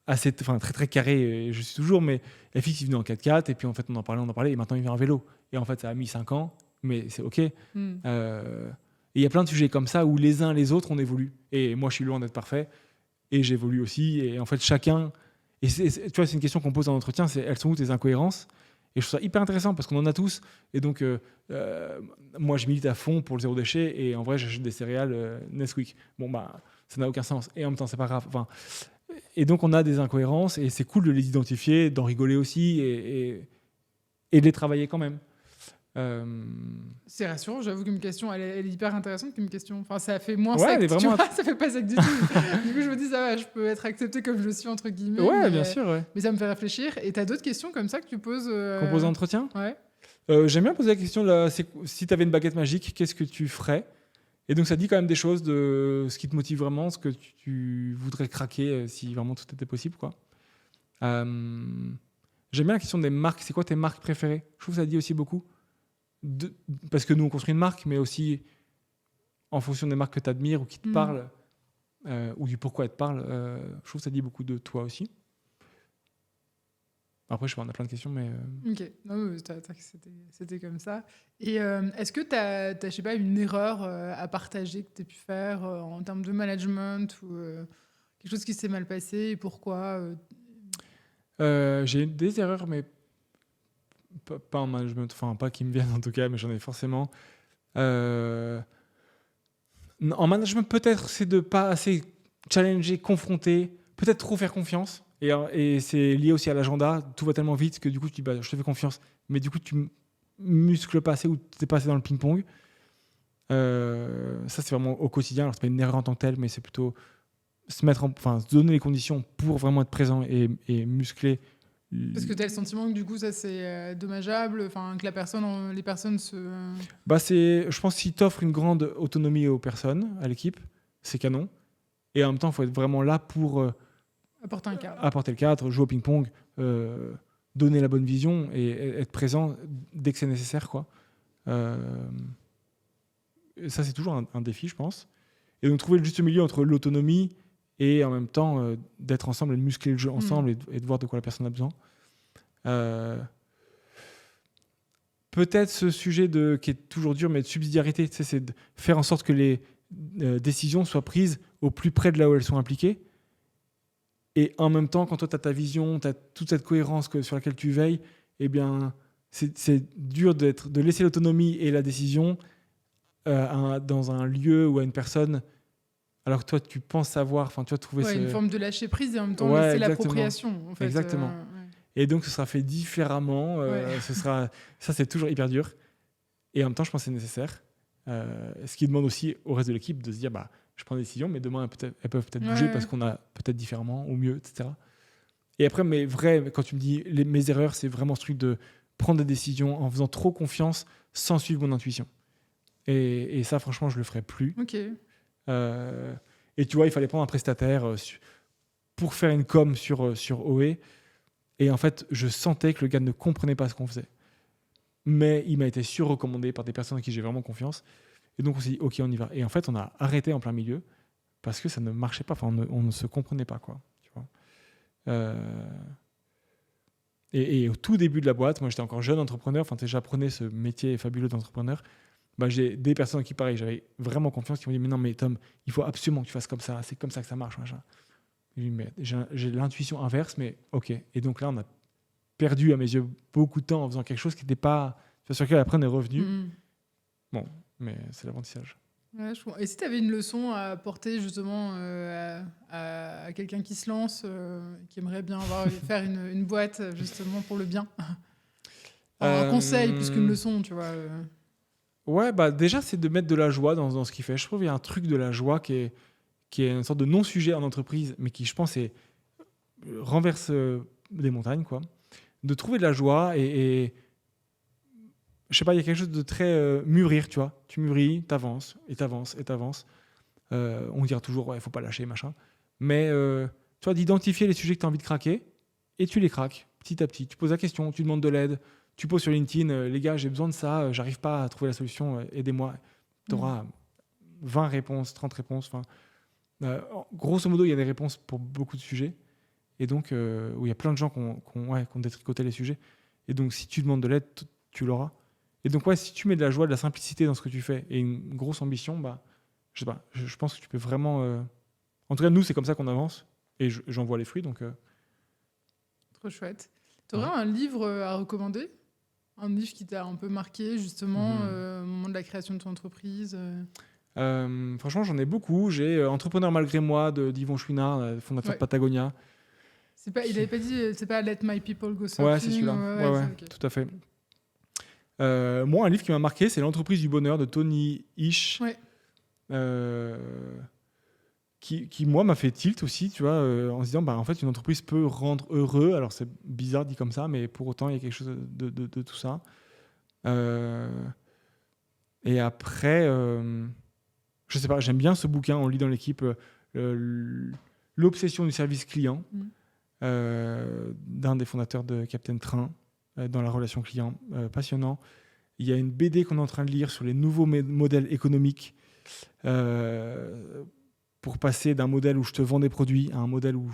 assez, très très carré. Et je suis toujours, mais FX il venait en 4x4 et puis en fait, on en parlait et maintenant il vient en vélo. Et en fait, ça a mis 5 ans, mais c'est ok. Et il y a plein de sujets comme ça où les uns les autres on évolue. Et moi, je suis loin d'être parfait et j'évolue aussi. Et en fait, chacun. Et tu vois, c'est une question qu'on pose dans l'entretien, c'est elles sont où tes incohérences? Et je trouve ça hyper intéressant parce qu'on en a tous. Et donc, moi, je milite à fond pour le zéro déchet et en vrai, j'achète des céréales Nesquik. Bon, bah, ça n'a aucun sens. Et en même temps, c'est pas grave. Enfin, et donc, on a des incohérences et c'est cool de les identifier, d'en rigoler aussi et de les travailler quand même. C'est rassurant, j'avoue qu'une question, elle est hyper intéressante qu'une question. Enfin, ça fait moins Ouais, elle est secte, tu vraiment vois, ça fait pas secte du tout. Du coup, je me dis, ça va, je peux être acceptée comme je suis, entre guillemets. Ouais, mais, bien sûr. Ouais. Mais ça me fait réfléchir. Et t'as d'autres questions comme ça que tu poses Composé d'entretien. Ouais. J'aime bien poser la question là, si tu avais une baguette magique, qu'est-ce que tu ferais? Et donc, ça dit quand même des choses de ce qui te motive vraiment, ce que tu voudrais craquer si vraiment tout était possible, quoi. J'aime bien la question des marques. C'est quoi tes marques préférées? Je trouve que ça dit aussi beaucoup. Parce que nous, on construit une marque, mais aussi en fonction des marques que tu admires ou qui te parlent, ou du pourquoi elles te parlent, je trouve que ça dit beaucoup de toi aussi. Après, je sais pas, on a plein de questions, mais... Ok, non, c'était comme ça. Et est-ce que tu as, je sais pas, une erreur à partager que tu as pu faire en termes de management ou quelque chose qui s'est mal passé et pourquoi J'ai eu des erreurs, mais pas en management, enfin pas qui me viennent en tout cas, mais j'en ai forcément. En management, peut-être, c'est de pas assez challenger, confronter, peut-être trop faire confiance. Et c'est lié aussi à l'agenda. Tout va tellement vite que du coup, tu dis, bah, je te fais confiance. Mais du coup, tu muscles pas assez ou tu es pas assez dans le ping-pong. Ça, c'est vraiment au quotidien. Alors, c'est pas une erreur en tant que telle, mais c'est plutôt se donner les conditions pour vraiment être présent et muscler. Parce que tu as le sentiment que du coup, ça c'est dommageable, que les personnes se. Bah, je pense que si tu offres une grande autonomie aux personnes, à l'équipe, c'est canon. Et en même temps, il faut être vraiment là pour apporter un cadre. Apporter le cadre, jouer au ping-pong, donner la bonne vision et être présent dès que c'est nécessaire, quoi. Ça, c'est toujours un défi, je pense. Et donc, trouver le juste milieu entre l'autonomie et en même temps d'être ensemble et de muscler le jeu ensemble et de voir de quoi la personne a besoin. Peut-être ce sujet qui est toujours dur, mais de subsidiarité, c'est de faire en sorte que les décisions soient prises au plus près de là où elles sont impliquées. Et en même temps, quand toi, tu as ta vision, tu as toute cette cohérence sur laquelle tu veilles, eh bien, c'est dur de laisser l'autonomie et la décision dans un lieu ou à une personne, alors que toi, tu penses savoir, tu vas trouver une forme de lâcher prise et en même temps laisser exactement. l'appropriation. En fait, exactement. Et donc, ce sera fait différemment. Ça, c'est toujours hyper dur. Et en même temps, je pense que c'est nécessaire. Ce qui demande aussi au reste de l'équipe de se dire, je prends des décisions, mais demain, elles peuvent peut-être bouger parce qu'on a peut-être différemment ou mieux, etc. Et après, quand tu me dis mes erreurs, c'est vraiment ce truc de prendre des décisions en faisant trop confiance sans suivre mon intuition. Et ça, franchement, je le ferai plus. Ok. Et tu vois, il fallait prendre un prestataire pour faire une com sur OE. Et en fait, je sentais que le gars ne comprenait pas ce qu'on faisait. Mais il m'a été surrecommandé par des personnes à qui j'ai vraiment confiance. Et donc, on s'est dit, OK, on y va. Et en fait, on a arrêté en plein milieu parce que ça ne marchait pas. Enfin, on ne se comprenait pas, quoi. Tu vois. Et au tout début de la boîte, moi, j'étais encore jeune entrepreneur. Enfin, j'apprenais ce métier fabuleux d'entrepreneur. J'ai des personnes qui, pareil, j'avais vraiment confiance, qui m'ont dit, mais non, mais Tom, il faut absolument que tu fasses comme ça. C'est comme ça que ça marche, machin. Mais j'ai l'intuition inverse, mais OK. Et donc là, on a perdu, à mes yeux, beaucoup de temps en faisant quelque chose qui n'était pas... sur lequel après, on est revenu. Bon, mais c'est l'apprentissage. Ouais, et si tu avais une leçon à apporter justement à quelqu'un qui se lance, qui aimerait bien faire une boîte justement pour le bien, un conseil plus qu'une leçon, tu vois. Ouais, déjà, c'est de mettre de la joie dans ce qu'il fait. Je trouve qu'il y a un truc de la joie qui est une sorte de non-sujet en entreprise, mais qui, je pense, renverse des montagnes, quoi. De trouver de la joie et je sais pas, il y a quelque chose de très mûrir, tu vois. Tu mûris, t'avances, et t'avances, et t'avances. On dira toujours, il faut pas lâcher, machin. Mais, tu vois, d'identifier les sujets que tu as envie de craquer, et tu les craques, petit à petit. Tu poses la question, tu demandes de l'aide, tu poses sur LinkedIn, les gars, j'ai besoin de ça, j'arrive pas à trouver la solution, aidez-moi. Tu auras 20 réponses, 30 réponses, grosso modo, il y a des réponses pour beaucoup de sujets. Et donc, où il y a plein de gens qui ont détricoté les sujets. Et donc, si tu demandes de l'aide, tu l'auras. Et donc, si tu mets de la joie, de la simplicité dans ce que tu fais et une grosse ambition, je sais pas, je pense que tu peux vraiment... En tout cas, nous, c'est comme ça qu'on avance. Et j'en vois les fruits, donc... Trop chouette. Tu aurais un livre à recommander ? Un livre qui t'a un peu marqué, justement, au moment de la création de ton entreprise Franchement, j'en ai beaucoup. J'ai Entrepreneur malgré moi d'Yvon Chouinard, fondateur de Patagonia. Il n'avait pas dit, c'est pas Let My People Go Surfing. Ouais, c'est celui-là. Ouais, okay. Tout à fait. Moi, un livre qui m'a marqué, c'est L'entreprise du bonheur de Tony Ish. Ouais. Qui moi, m'a fait tilt aussi, tu vois, en se disant, en fait, une entreprise peut rendre heureux. Alors, c'est bizarre dit comme ça, mais pour autant, il y a quelque chose de tout ça. Et après, je sais pas, j'aime bien ce bouquin, on lit dans l'équipe L'obsession du service client, d'un des fondateurs de Captain Train, dans la relation client, passionnant. Il y a une BD qu'on est en train de lire sur les nouveaux modèles économiques, pour passer d'un modèle où je te vends des produits à un modèle où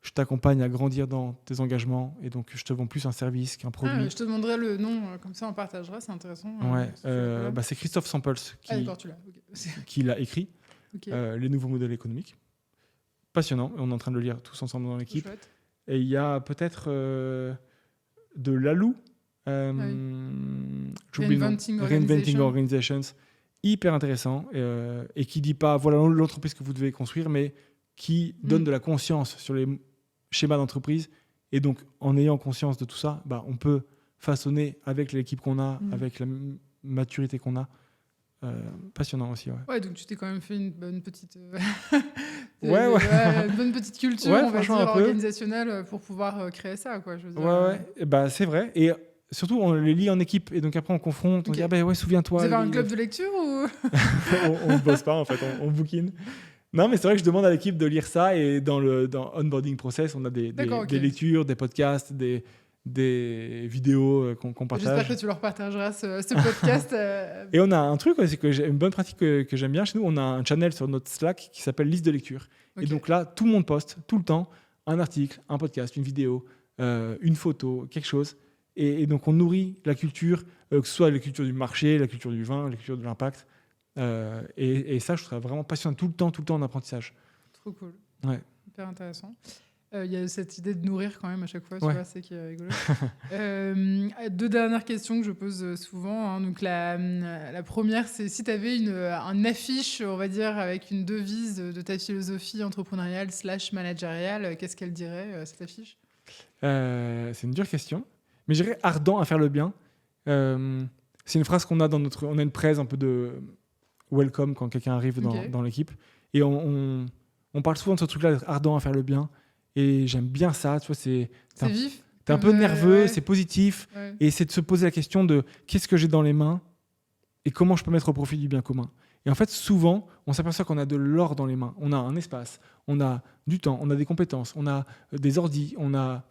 je t'accompagne à grandir dans tes engagements, et donc je te vends plus un service qu'un produit. Je te demanderai le nom, comme ça on partagera, c'est intéressant. Ouais, c'est Christophe Samples qui l'a écrit, Les nouveaux modèles économiques. Passionnant, on est en train de le lire tous ensemble dans l'équipe. Et il y a peut-être de Lalou, Reinventing Organizations, hyper intéressant, et qui dit pas voilà l'entreprise que vous devez construire, mais qui donne de la conscience sur les schémas d'entreprise. Et donc, en ayant conscience de tout ça, on peut façonner avec l'équipe qu'on a, avec la maturité qu'on a. Passionnant aussi. Ouais, donc tu t'es quand même fait une bonne petite, une bonne petite culture, on va dire, organisationnelle pour pouvoir créer ça, quoi. Je veux dire. C'est vrai. Et surtout, on les lit en équipe, et donc après on confronte, on dit souviens-toi. Vous avez un club de lecture ou on ne bosse pas en fait, on bouquine. Non, mais c'est vrai que je demande à l'équipe de lire ça, et dans onboarding process, on a des lectures, des podcasts, des vidéos qu'on partage. J'espère que tu leur partageras ce podcast. Et on a un truc, c'est que j'ai une bonne pratique que j'aime bien chez nous. On a un channel sur notre Slack qui s'appelle Liste de lecture. Ok. Et donc là, tout le monde poste, tout le temps, un article, un podcast, une vidéo, une photo, quelque chose. Et donc, on nourrit la culture, que ce soit la culture du marché, la culture du vin, la culture de l'impact. Et ça, je trouve ça vraiment passionnant, tout le temps en apprentissage. Trop cool. Ouais. Hyper intéressant. Il y a cette idée de nourrir quand même à chaque fois, tu Ouais. vois, c'est qui est rigolo. 2 dernières questions que je pose souvent. Hein. Donc la première, c'est si tu avais une affiche, on va dire, avec une devise de ta philosophie entrepreneuriale / managériale, qu'est-ce qu'elle dirait, cette affiche? C'est une dure question. Mais je dirais ardent à faire le bien. C'est une phrase qu'on a dans notre... On a une presse un peu de welcome quand quelqu'un arrive dans l'équipe. Et on parle souvent de ce truc-là, d'être ardent à faire le bien. Et j'aime bien ça. Tu vois, C'est vif. T'es un peu nerveux, ouais. c'est positif. Ouais. Et c'est de se poser la question de qu'est-ce que j'ai dans les mains et comment je peux mettre au profit du bien commun. Et en fait, souvent, on s'aperçoit qu'on a de l'or dans les mains. On a un espace, on a du temps, on a des compétences, on a des ordis, on a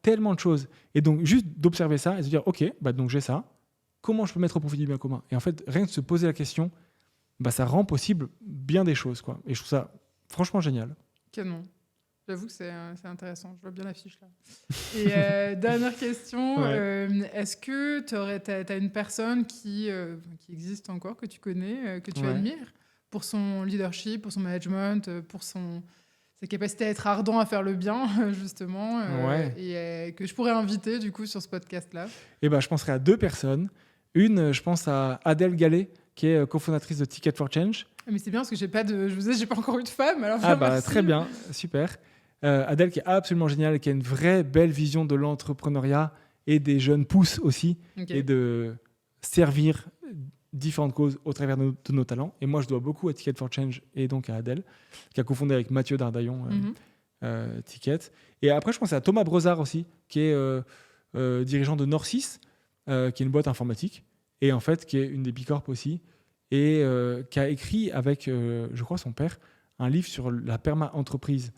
tellement de choses. Et donc, juste d'observer ça et de se dire, OK, bah donc j'ai ça. Comment je peux mettre au profit du bien commun? Et en fait, rien que de se poser la question, bah, ça rend possible bien des choses, quoi. Et je trouve ça franchement génial. Canon. J'avoue que c'est intéressant. Je vois bien l'affiche là. Et dernière question. Ouais. Est-ce que tu as une personne qui existe encore, que tu connais, que tu Ouais. admires pour son leadership, pour son management, pour sa capacité à être ardent à faire le bien, justement, Ouais. et que je pourrais inviter du coup sur ce podcast-là? Et bah, je penserai à 2 personnes. Une, je pense à Adèle Gallet, qui est cofondatrice de Ticket for Change. Ah, mais c'est bien parce que je vous disais, j'ai pas encore eu de femme. Alors Ah bah merci. très bien, super. Adèle qui est absolument géniale, qui a une vraie belle vision de l'entrepreneuriat et des jeunes pousses aussi, Ok. et de servir différentes causes au travers de nos talents. Et moi, je dois beaucoup à Ticket for Change et donc à Adèle, qui a cofondé avec Mathieu Dardaillon Mhm. Ticket. Et après, je pense à Thomas Brezard aussi, qui est dirigeant de Norcis, qui est une boîte informatique, et en fait, qui est une des Bicorp aussi, et qui a écrit avec, je crois, son père, un livre sur la perma-entreprise.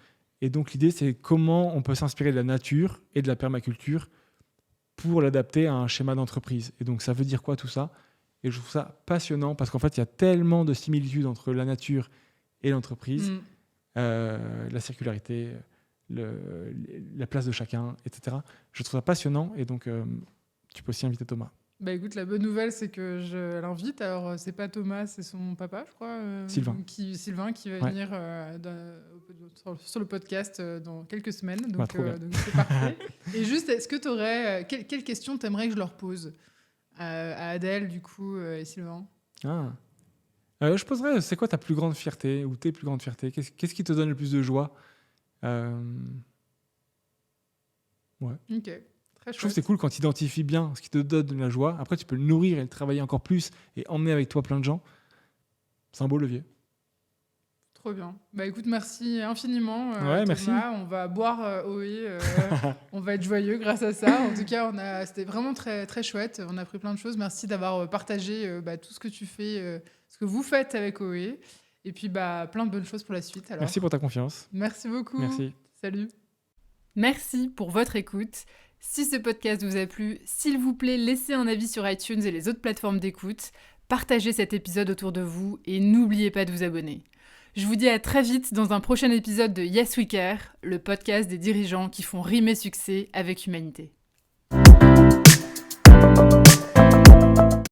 Et donc, l'idée, c'est comment on peut s'inspirer de la nature et de la permaculture pour l'adapter à un schéma d'entreprise. Et donc, ça veut dire quoi tout ça? Et je trouve ça passionnant parce qu'en fait, il y a tellement de similitudes entre la nature et l'entreprise, Mm. La circularité, la place de chacun, etc. Je trouve ça passionnant et donc, tu peux aussi inviter Thomas. Bah écoute, la bonne nouvelle, c'est que je l'invite. Alors, c'est pas Thomas, c'est son papa, je crois. Sylvain. Sylvain qui va Ouais. venir sur le podcast dans quelques semaines. Donc, Bah, trop bien. donc c'est parfait. Et juste, est-ce que tu aurais... quelle question t'aimerais que je leur pose à Adèle, du coup, et Sylvain? Ah. Je poserais, c'est quoi ta plus grande fierté ou tes plus grandes fiertés? Qu'est-ce qui te donne le plus de joie? Ouais. Ok, très Je trouve que chouette. c'est cool quand tu identifies bien ce qui te donne de la joie. Après, tu peux le nourrir et le travailler encore plus et emmener avec toi plein de gens. C'est un beau levier. Trop bien. Bah écoute, merci infiniment. Ouais, Thomas. merci. On va boire OE. On va être joyeux grâce à ça. En tout cas, c'était vraiment très, très chouette. On a appris plein de choses. Merci d'avoir partagé tout ce que tu fais, ce que vous faites avec OE. Et puis, plein de bonnes choses pour la suite. Alors. Merci pour ta confiance. Merci beaucoup. Merci. Salut. Merci pour votre écoute. Si ce podcast vous a plu, s'il vous plaît, laissez un avis sur iTunes et les autres plateformes d'écoute. Partagez cet épisode autour de vous et n'oubliez pas de vous abonner. Je vous dis à très vite dans un prochain épisode de Yes We Care, le podcast des dirigeants qui font rimer succès avec humanité.